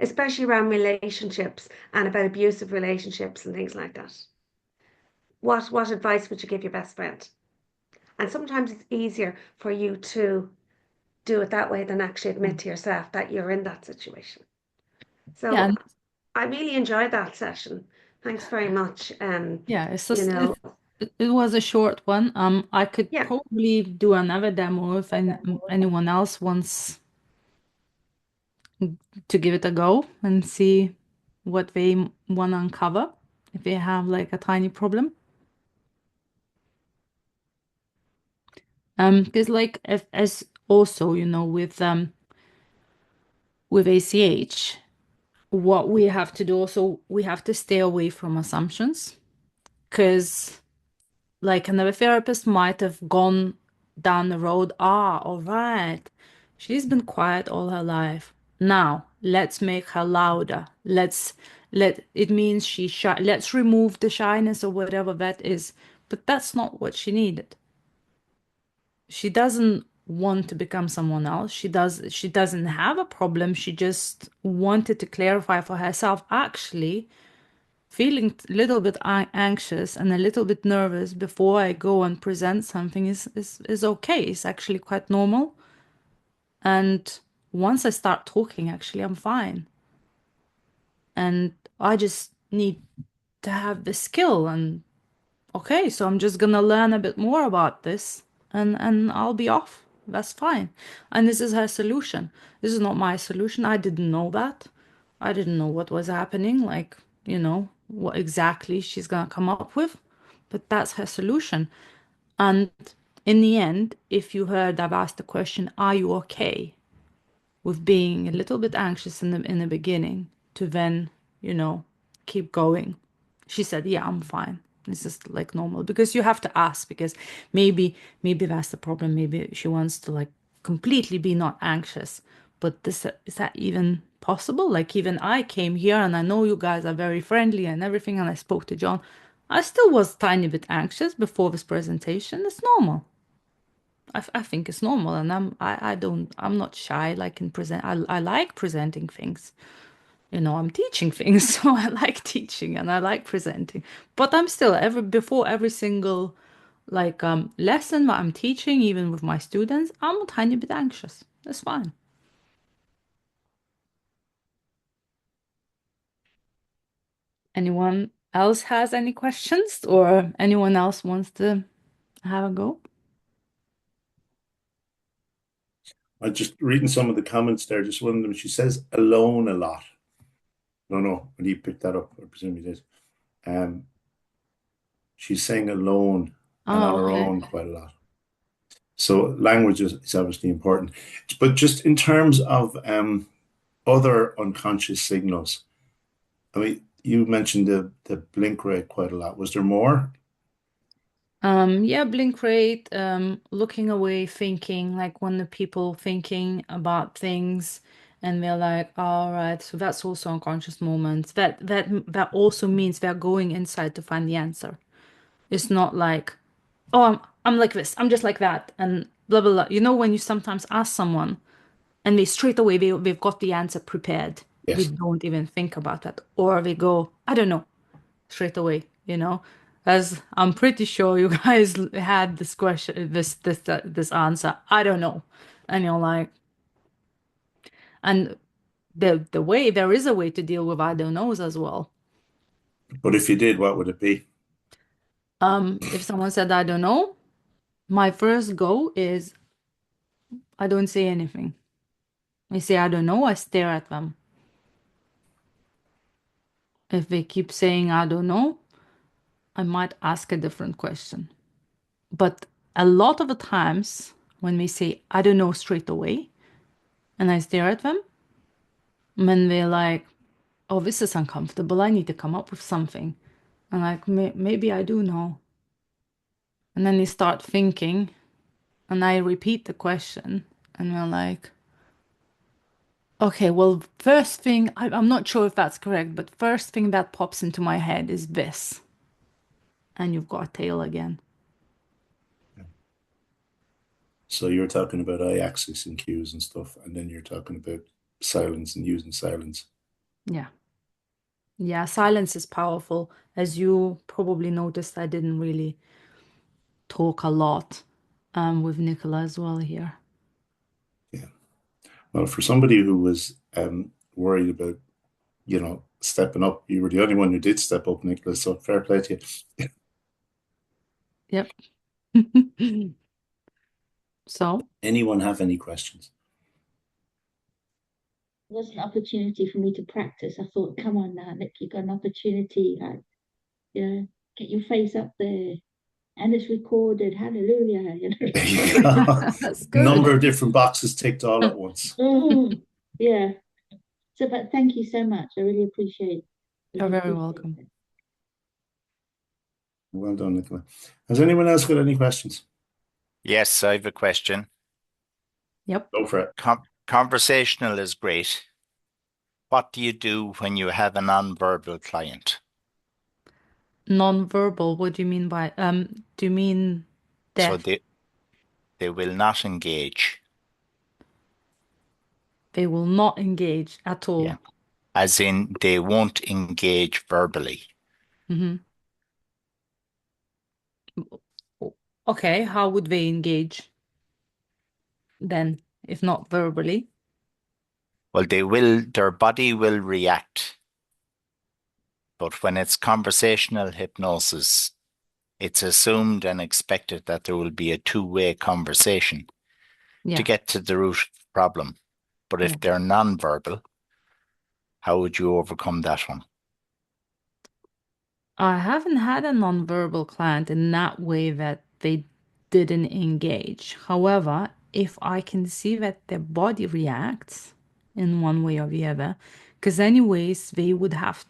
Especially around relationships and about abusive relationships and things like that. What advice would you give your best friend? And sometimes it's easier for you to do it that way than actually admit to yourself that you're in that situation. Yeah. So I really enjoyed that session. Thanks very much. Yeah, it's You just know, it was a short one. I could yeah, probably do another demo if anyone else wants to give it a go and see what they want to uncover if they have like a tiny problem. Because like if, as also, with ACH, what we have to do also, we have to stay away from assumptions, because like another therapist might have gone down the road. All right, she's been quiet all her life. Now let's make her louder. Let it means she's shy. Let's remove the shyness or whatever that is. But that's not what she needed. She doesn't want to become someone else. She doesn't have a problem. She just wanted to clarify for herself, actually feeling a little bit anxious and a little bit nervous before I go and present something is okay. It's actually quite normal. And once I start talking, actually, I'm fine. And I just need to have the skill. And okay, so I'm just gonna learn a bit more about this, and I'll be off. That's fine. And this is her solution. This is not my solution. I didn't know that. I didn't know what was happening, like, what exactly she's gonna come up with. But that's her solution. And in the end, if you heard I've asked the question, are you okay with being a little bit anxious in the beginning, to then, you know, keep going? She said, yeah, I'm fine. This is like normal, because you have to ask, because maybe that's the problem. Maybe she wants to like completely be not anxious. But this is that even possible? Like, even I came here and I know you guys are very friendly and everything, and I spoke to John. I still was tiny bit anxious before this presentation. It's normal. I think it's normal, and I'm not shy. Like in present, I like presenting things. I'm teaching things, so I like teaching and I like presenting. But I'm still before every single like lesson that I'm teaching, even with my students, I'm a tiny bit anxious. That's fine. Anyone else has any questions or anyone else wants to have a go? I'm just reading some of the comments there. Just one of them, she says alone a lot. No, no, when you picked that up, I presume you did. Um, she's saying alone and on Oh, her okay. own quite a lot. So language is obviously important. But just in terms of other unconscious signals, I mean, you mentioned the blink rate quite a lot. Was there more? Yeah, blink rate, looking away, thinking, like when the people thinking about things and they're like, all right, so that's also unconscious moments. That also means they're going inside to find the answer. It's not like, oh, I'm like this, I'm just like that, and blah blah blah. You know, when you sometimes ask someone and they straight away they've got the answer prepared. They Yes. don't even think about that. Or they go, I don't know, straight away, you know? As I'm pretty sure you guys had this question, this answer. I don't know. And you're like, and the way there is a way to deal with I don't knows as well. But if you did, what would it be? If someone said I don't know, my first go is I don't say anything. I say I don't know, I stare at them. If they keep saying I don't know, I might ask a different question. But a lot of the times when we say I don't know straight away and I stare at them, when they're like, oh, this is uncomfortable, I need to come up with something. And like, maybe I do know. And then they start thinking, and I repeat the question, and they're like, okay, well, first thing, I'm not sure if that's correct, but first thing that pops into my head is this. And you've got a tail again. So you're talking about eye access and cues and stuff, and then you're talking about silence and using silence. Yeah. Yeah, silence is powerful. As you probably noticed, I didn't really talk a lot with Nicola as well here. Yeah. Well, for somebody who was worried about, stepping up, you were the only one who did step up, Nicholas. So fair play to you. Yep. So, Anyone have any questions? It was an opportunity for me to practice. I thought, come on now, Nick, you got an opportunity. Like, yeah, get your face up there. And it's recorded. Hallelujah. There you go. that's good. Number of different boxes ticked all at once. Oh, yeah. So, but thank you so much. I You're really very appreciate welcome. it. Well done, Nicola. Has anyone else got any questions? Yes, I have a question. Yep. Go for it. Conversational is great. What do you do when you have a non-verbal client? Non-verbal, what do you mean by do you mean So deaf? they will not engage. They will not engage at Yeah. all. As in they won't engage verbally. Hmm. Okay, how would they engage then, if not verbally? Well, their body will react. But when it's conversational hypnosis, it's assumed and expected that there will be a two-way conversation to Yeah. get to the root of the problem. But Yeah. if they're non-verbal, how would you overcome that one? I haven't had a non-verbal client in that way that they didn't engage. However, if I can see that their body reacts in one way or the other, because anyways, they would have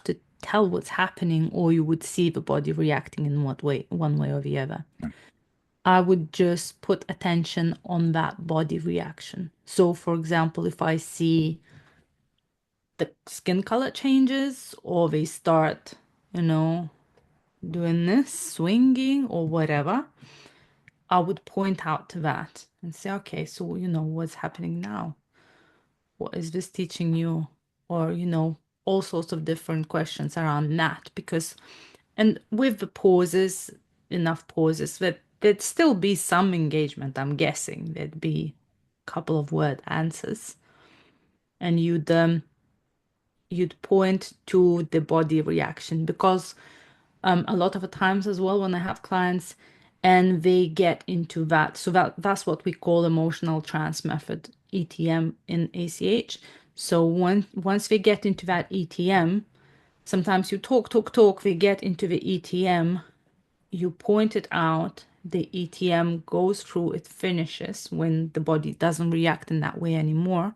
to tell what's happening, or you would see the body reacting in what way, one way or the other. I would just put attention on that body reaction. So, for example, if I see the skin color changes or they start, you know, doing this, swinging or whatever, I would point out to that and say, okay, so, what's happening now? What is this teaching you? Or, all sorts of different questions around that. Because, and with the pauses, enough pauses, that there'd still be some engagement, I'm guessing. There'd be a couple of word answers. And you'd point to the body reaction, because a lot of the times as well when I have clients and they get into that, so that's what we call emotional trance method, ETM in ACH. So once they get into that ETM, sometimes you talk, they get into the ETM, you point it out, the ETM goes through, it finishes when the body doesn't react in that way anymore.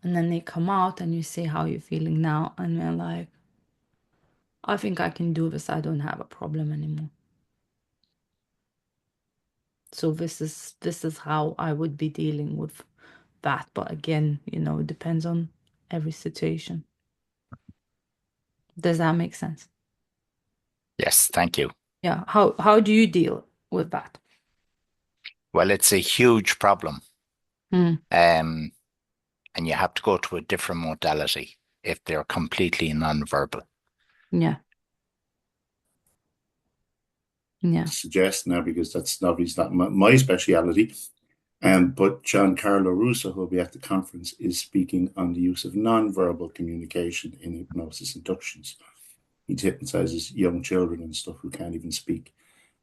And then they come out and you say, how are you feeling now? And they're like, I think I can do this. I don't have a problem anymore. So this is how I would be dealing with that. But again, it depends on every situation. Does that make sense? Yes, thank you. Yeah. How do you deal with that? Well, it's a huge problem. Mm, And you have to go to a different modality if they're completely non-verbal. yeah. Yeah. Suggest now, because that's obviously not my speciality. But Giancarlo Russo, who will be at the conference, is speaking on the use of non-verbal communication in hypnosis inductions. He hypnotizes young children and stuff who can't even speak.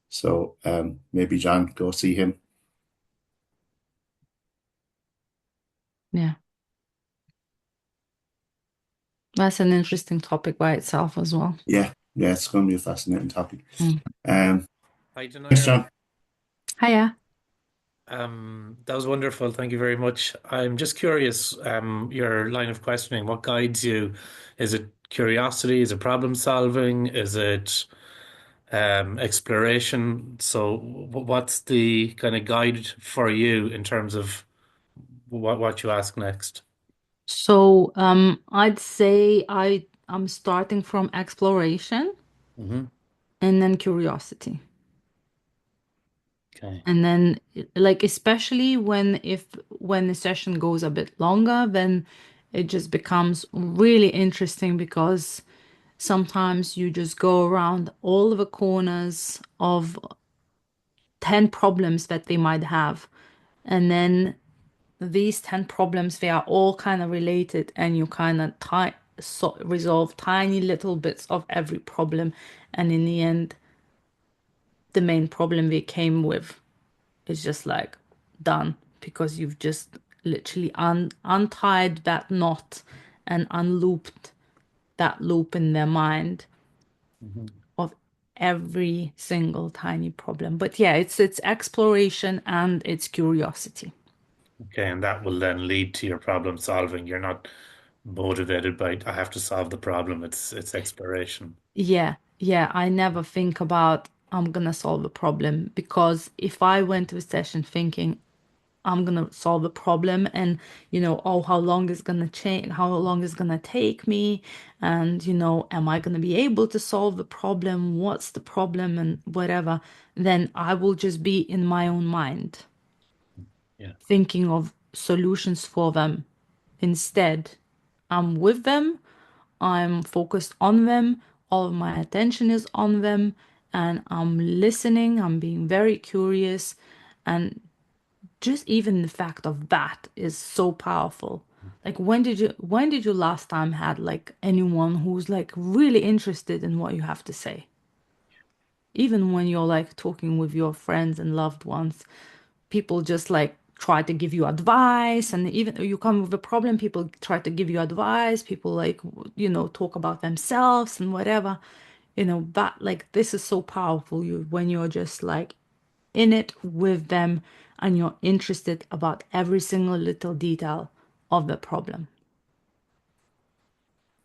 So maybe John, go see him. Yeah. That's an interesting topic by itself as well. Yeah, it's going to be a fascinating topic. Mm. Hi, Thanks, Dinara. John. Hiya. That was wonderful. Thank you very much. I'm just curious, your line of questioning, what guides you? Is it curiosity? Is it problem solving? Is it exploration? So what's the kind of guide for you in terms of what you ask next? So I'd say I'm starting from exploration Hmm. and then curiosity. Okay. And then like especially when the session goes a bit longer, then it just becomes really interesting, because sometimes you just go around all the corners of 10 problems that they might have. And then these 10 problems, they are all kind of related, and you kind of resolve tiny little bits of every problem. And in the end, the main problem they came with is just like done, because you've just literally untied that knot and unlooped that loop in their mind Hmm. of every single tiny problem. But yeah, it's exploration and it's curiosity. Okay, and that will then lead to your problem solving. You're not motivated by, I have to solve the problem. It's exploration. Yeah, I never think about I'm gonna solve a problem, because if I went to a session thinking I'm gonna solve a problem, and oh, how long is gonna change, how long is gonna take me, and am I gonna be able to solve the problem, what's the problem, and whatever, then I will just be in my own mind Yeah. thinking of solutions for them. Instead, I'm with them, I'm focused on them, all of my attention is on them, and I'm listening, I'm being very curious. And just even the fact of that is so powerful. Like when did you last time had like anyone who's like really interested in what you have to say? Even when you're like talking with your friends and loved ones, people just like try to give you advice, and even you come with a problem, people try to give you advice, people like talk about themselves and whatever. That like this is so powerful, when you're just like in it with them and you're interested about every single little detail of the problem.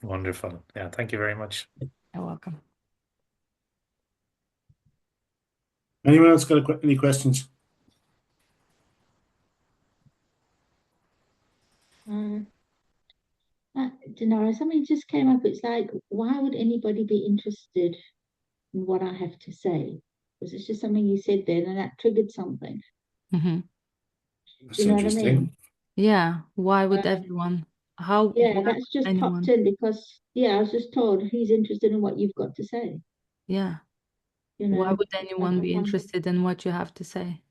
Wonderful. Yeah, thank you very much. You're welcome. Anyone else got any questions? Dinara, something just came up. It's like, why would anybody be interested in what I have to say? Because it's just something you said there, and that triggered something. Hmm. That's Do you know what I interesting. mean? Yeah, why would Um, everyone, yeah, why that's would just popped anyone? in because, yeah, I was just told he's interested in what you've got to say. Yeah, You why know, would like anyone I be find, interested in what you have to say?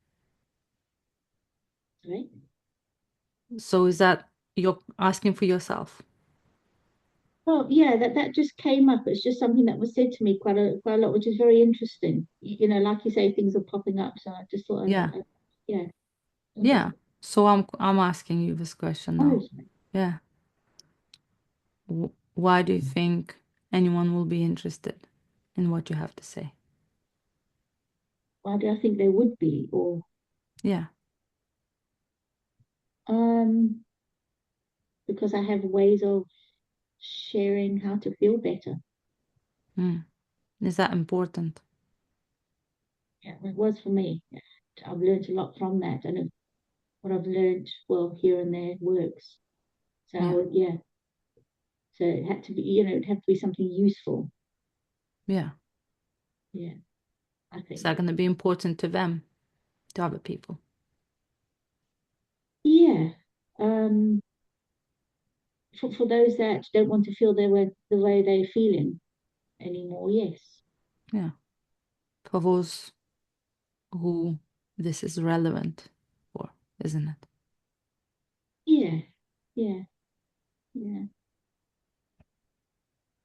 right? So is that you're asking for yourself? Well, yeah, that just came up. It's just something that was said to me quite a lot, which is very interesting. You know, like you say, things are popping up. So I just thought, Yeah. yeah. Yeah. So I'm asking you this question now. Oh, Yeah. Why do you think anyone will be interested in what you have to say? why do I think they would be? Or Yeah. because I have ways of sharing how to feel better. Mm. Is that important? Yeah, it was for me. I've learned a lot from that, and what I've learned, well, here and there works. So Yeah. yeah. So it had to be, you know, it had to be something useful. Yeah. Yeah, I Is think. that going to be important to them, to other people? Yeah. For those that don't want to feel the way they're feeling anymore, yes. Yeah. For those who this is relevant for, isn't it? Yeah, yeah, yeah.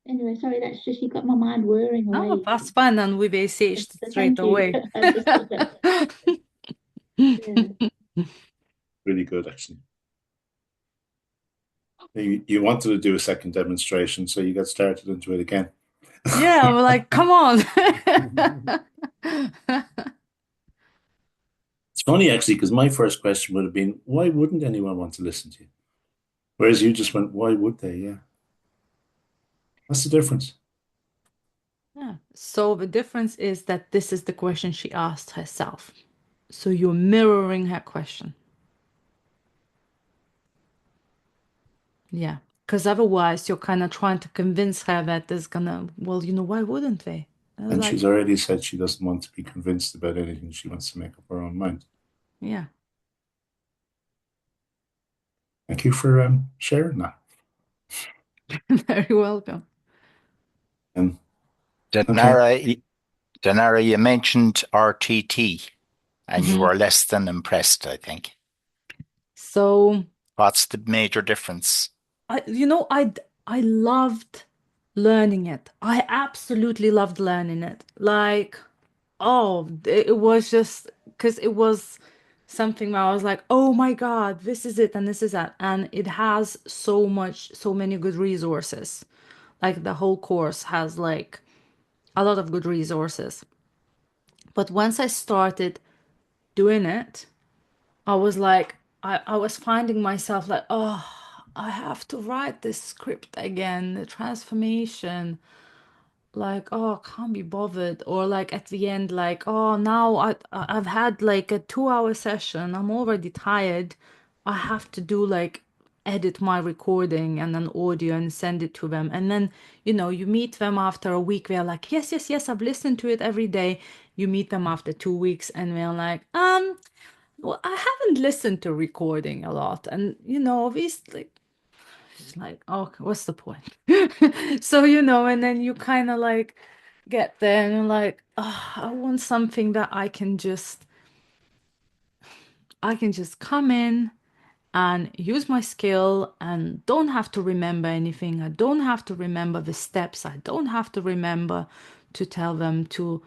Anyway, sorry, that's just you got my mind whirring Oh, away. that's fun. And we've ACH'd So straight thank you. away. I just thought that, yeah. Really good, actually. You wanted to do a second demonstration, so you got started into it again. Yeah, we're like, come on. It's funny, actually, because my first question would have been, why wouldn't anyone want to listen to you? Whereas you just went, why would they? Yeah. What's the difference? Yeah. So the difference is that this is the question she asked herself. So you're mirroring her question. Yeah. Because otherwise you're kind of trying to convince her that there's gonna, well, why wouldn't they? And Like, she's already said she doesn't want to be convinced about anything. She wants to make up her own mind. yeah. Thank you for sharing that. Very welcome. Okay. Dinara, you mentioned RTT and you Mhm. were less than impressed, I think. So What's the major difference? I loved learning it. I absolutely loved learning it. Like, oh, it was just because it was something where I was like, oh my God, this is it and this is that. And it has so many good resources. Like the whole course has like a lot of good resources. But once I started doing it, I was like, I was finding myself like, oh, I have to write this script again, the transformation. Like, oh, I can't be bothered. Or like at the end, like, oh, now I've had like a 2 hour session. I'm already tired. I have to do like edit my recording and then audio and send it to them. And then, you meet them after a week. They're like, yes, yes, yes, I've listened to it every day. You meet them after 2 weeks and they're like, well, I haven't listened to recording a lot. And, obviously, it's like, oh, what's the point? So, and then you kind of like get there and you're like, oh, I want something that I can just come in and use my skill and don't have to remember anything. I don't have to remember the steps. I don't have to remember to tell them to,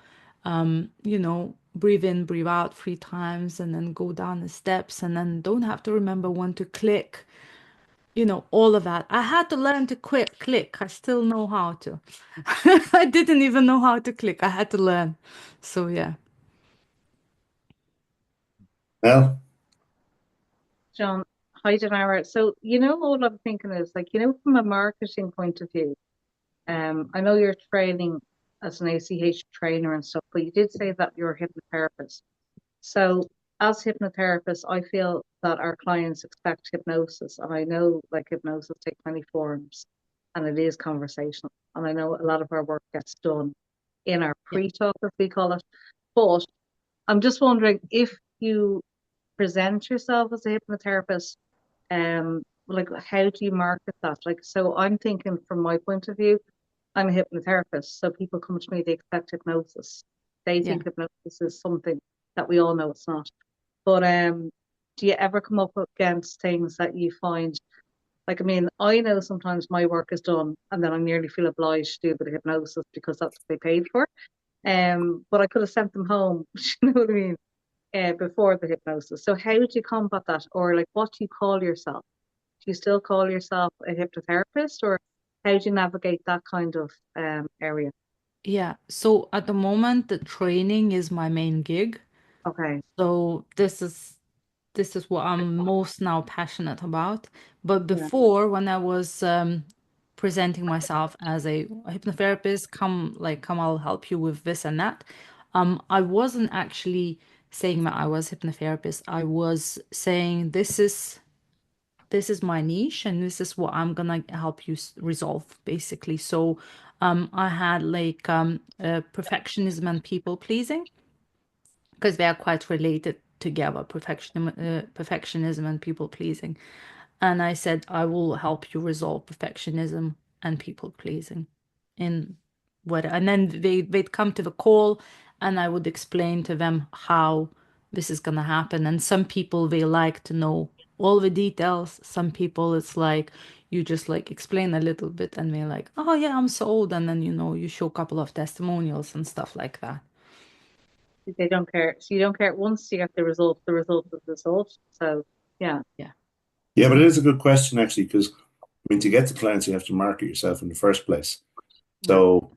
breathe in, breathe out 3 times and then go down the steps and then don't have to remember when to click, all of that. I had to learn to click. I still know how to. I didn't even know how to click. I had to learn. So yeah. Well, John, hi Dinara. So, all I'm thinking is like, from a marketing point of view, I know you're training as an ACH trainer and stuff, but you did say that you're a hypnotherapist. So, as hypnotherapists, I feel that our clients expect hypnosis, and I know like hypnosis takes many forms, and it is conversational. And I know a lot of our work gets done in our Yeah. pre-talk, as we call it. But I'm just wondering if you present yourself as a hypnotherapist, like how do you market that? Like, so I'm thinking from my point of view, I'm a hypnotherapist, so people come to me, they expect hypnosis. They Yeah. think hypnosis is something that we all know it's not. But do you ever come up against things that you find Like, I mean, I know sometimes my work is done and then I nearly feel obliged to do a bit of hypnosis because that's what they paid for. But I could have sent them home, you know what I mean, before the hypnosis. So how do you combat that? Or like, what do you call yourself? Do you still call yourself a hypnotherapist, or how do you navigate that kind of area? Yeah. So at the moment, the training is my main gig. Okay. So this is what I'm most now passionate about. But Yeah. before, when I was presenting myself as a hypnotherapist, come, I'll help you with this and that. I wasn't actually saying that I was hypnotherapist. I was saying this is my niche and this is what I'm gonna help you resolve, basically. So, I had like perfectionism and people pleasing, because they are quite related together, perfectionism and people pleasing. And I said, I will help you resolve perfectionism and people pleasing in what, and then they'd come to the call and I would explain to them how this is going to happen. And some people, they like to know all the details. Some people, it's like, you just like explain a little bit and they're like, oh yeah, I'm sold. And then, you show a couple of testimonials and stuff like that. They don't care. So you don't care once you get the result is the result. So yeah. Yeah. Yeah, but it is a good question actually, because I mean, to get to clients, you have to market yourself in the first place. Yeah. So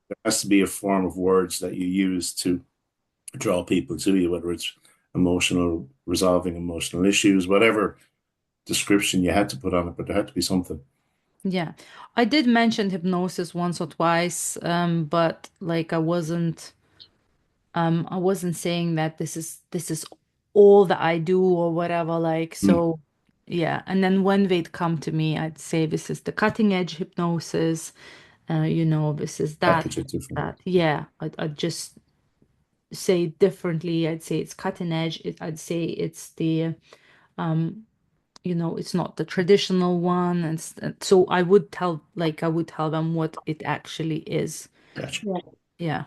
there has to be a form of words that you use to draw people to you, whether it's emotional, resolving emotional issues, whatever description you had to put on it, but there had to be something. Yeah. I did mention hypnosis once or twice, but like I wasn't saying that this is all that I do or whatever, like, Mm, so yeah. And then when they'd come to me, I'd say this is the cutting edge hypnosis, this is package it different. that. Yeah, I'd just say it differently. I'd say it's cutting edge. I'd say it's the it's not the traditional one. And so I would tell them what it actually is. Gotcha. Yeah. Yeah.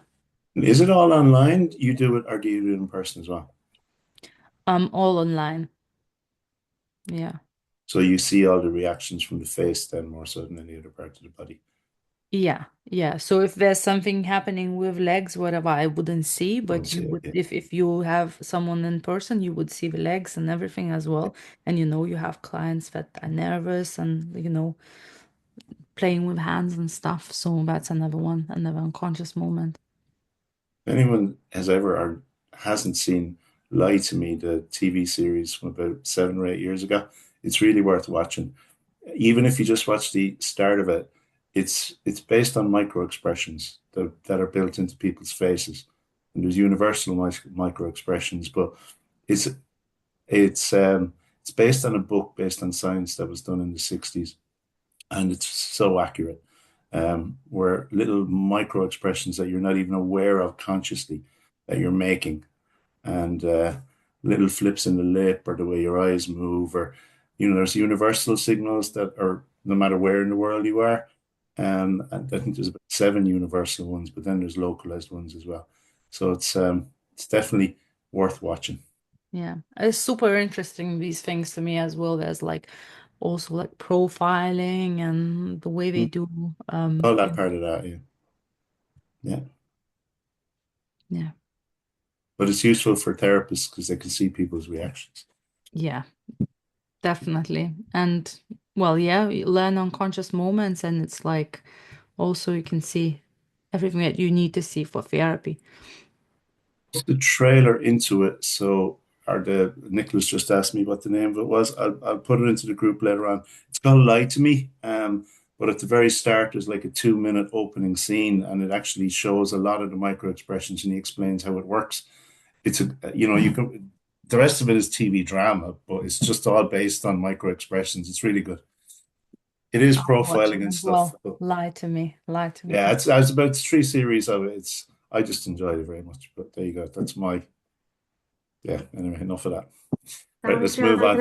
And is it all online? You do it, or do you do it in person as well? All online. Yeah. So you see all the reactions from the face then more so than any other part of the body. Yeah, yeah. So if there's something happening with legs, whatever, I wouldn't see, I don't but you see it. would, Yeah. if you have someone in person, you would see the legs and everything as well. And you have clients that are nervous and playing with hands and stuff. So that's another one, another unconscious moment. If anyone has ever or hasn't seen Lie to Me, the TV series from about 7 or 8 years ago, it's really worth watching. Even if you just watch the start of it, it's based on micro expressions that are built into people's faces. And there's universal micro expressions, but it's it's based on a book based on science that was done in the 60s, and it's so accurate. Where little micro expressions that you're not even aware of consciously that you're making, and little flips in the lip or the way your eyes move, or there's universal signals that are no matter where in the world you are. And I think there's about 7 universal ones, but then there's localized ones as well. So it's definitely worth watching. Yeah. It's super interesting, these things to me as well. There's like also like profiling and the way they Mm. do. All that part of that, yeah. Yeah. Yeah. But it's useful for therapists because they can see people's reactions. Yeah. Definitely. And well, yeah, you learn unconscious moments, and it's like also you can see everything that you need to see for therapy. The trailer into it. So, or the Nicholas just asked me what the name of it was. I'll put it into the group later on. It's called Lie to Me. But at the very start, there's like a 2 minute opening scene, and it actually shows a lot of the micro expressions, and he explains how it works. It's you can. The rest of it is TV drama, but it's just all based on micro expressions. It's really good. It is I'll watch it profiling and as stuff. well. Lie to me. Lie to me. Yeah, it's about 3 series of it. I just enjoyed it very much. But there you go. That's my yeah. Anyway, enough of that. Right, Sorry, let's move on.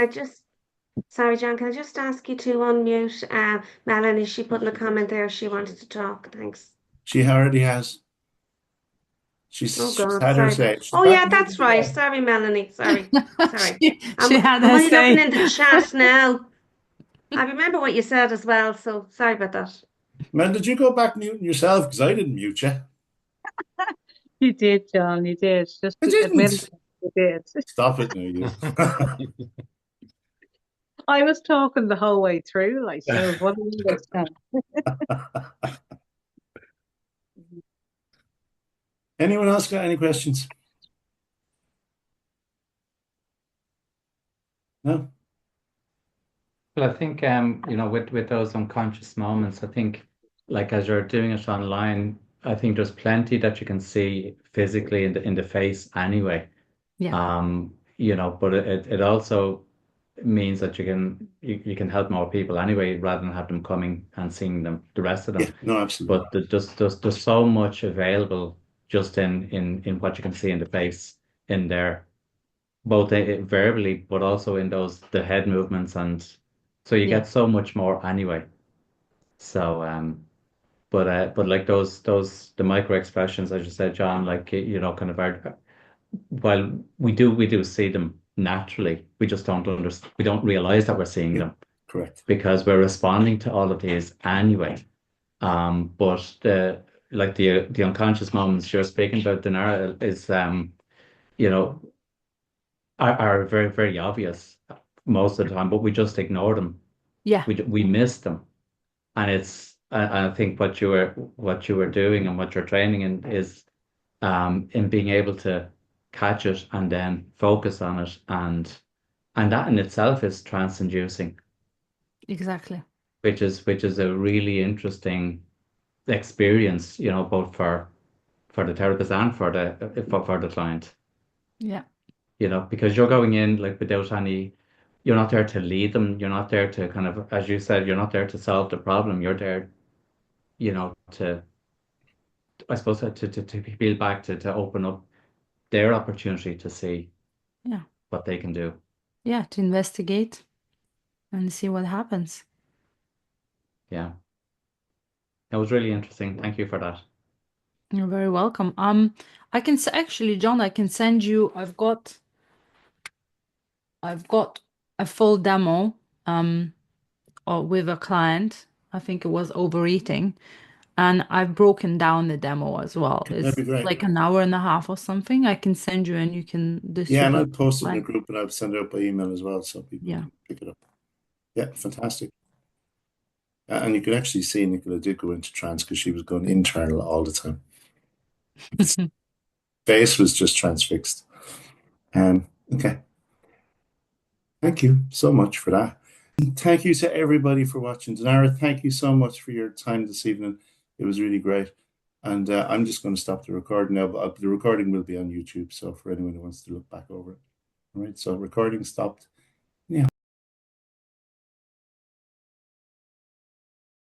John, can I just ask you to unmute Melanie? She put in a comment there she wanted to talk. Thanks. She already has. She's Oh God, had her sorry. say. She's Oh back yeah, in that's right. the Sorry, Melanie. Sorry. She I'm had I'm her only looking say. in the chat now. I remember what you said as well, so sorry about that. Man, did you go back muting yourself? Because I didn't mute you. You did, John. You did. Just I admit didn't. it. You did. Stop it now, you. I was talking the whole way through, like, you know, what do you understand? Anyone else got any questions? No? Well, I think with those unconscious moments, I think like as you're doing it online, I think there's plenty that you can see physically in the face anyway. Yeah. But it also means that you can help more people anyway, rather than have them coming and seeing the rest of Yeah, them. no, absolutely. But there's so much available just in what you can see in the face in there, both verbally, but also in the head movements, and so you Yeah. get so much more anyway. So but like the micro expressions, as you said, John, like kind of while we do see them naturally, we just we don't realize that we're seeing them Correct. because we're responding to all of these anyway. But the unconscious moments you're speaking about, Dinara, is you know are very, very obvious most of the time, but we just ignore them. Yeah. We miss them, and I think what you were doing and what you're training in is in being able to catch it and then focus on it, and that in itself is trance-inducing, Exactly. which is a really interesting experience, both for the therapist and for the client. Yeah. Because you're going in like without you're not there to lead them. You're not there to kind of, as you said, you're not there to solve the problem. You're there, to, I suppose, to peel back, to open up their opportunity to see Yeah. what they can do. Yeah. To investigate and see what happens. Yeah. That was really interesting. Thank you for that. You're very welcome. I can actually, John, I can send you. I've got a full demo with a client. I think it was overeating, and I've broken down the demo as well. That'd It's be great. like an hour and a half or something. I can send you, and you can Yeah, and distribute. I'll post it in a Like, group and I'll send it out by email as well so people yeah. can pick it up. Yeah, fantastic. And you could actually see Nicola did go into trance because she was going internal all the time. Face was just transfixed. Okay. Thank you so much for that. Thank you to everybody for watching. Dinara, thank you so much for your time this evening. It was really great. And I'm just going to stop the recording now, but the recording will be on YouTube. So for anyone who wants to look back over it. All right. So recording stopped.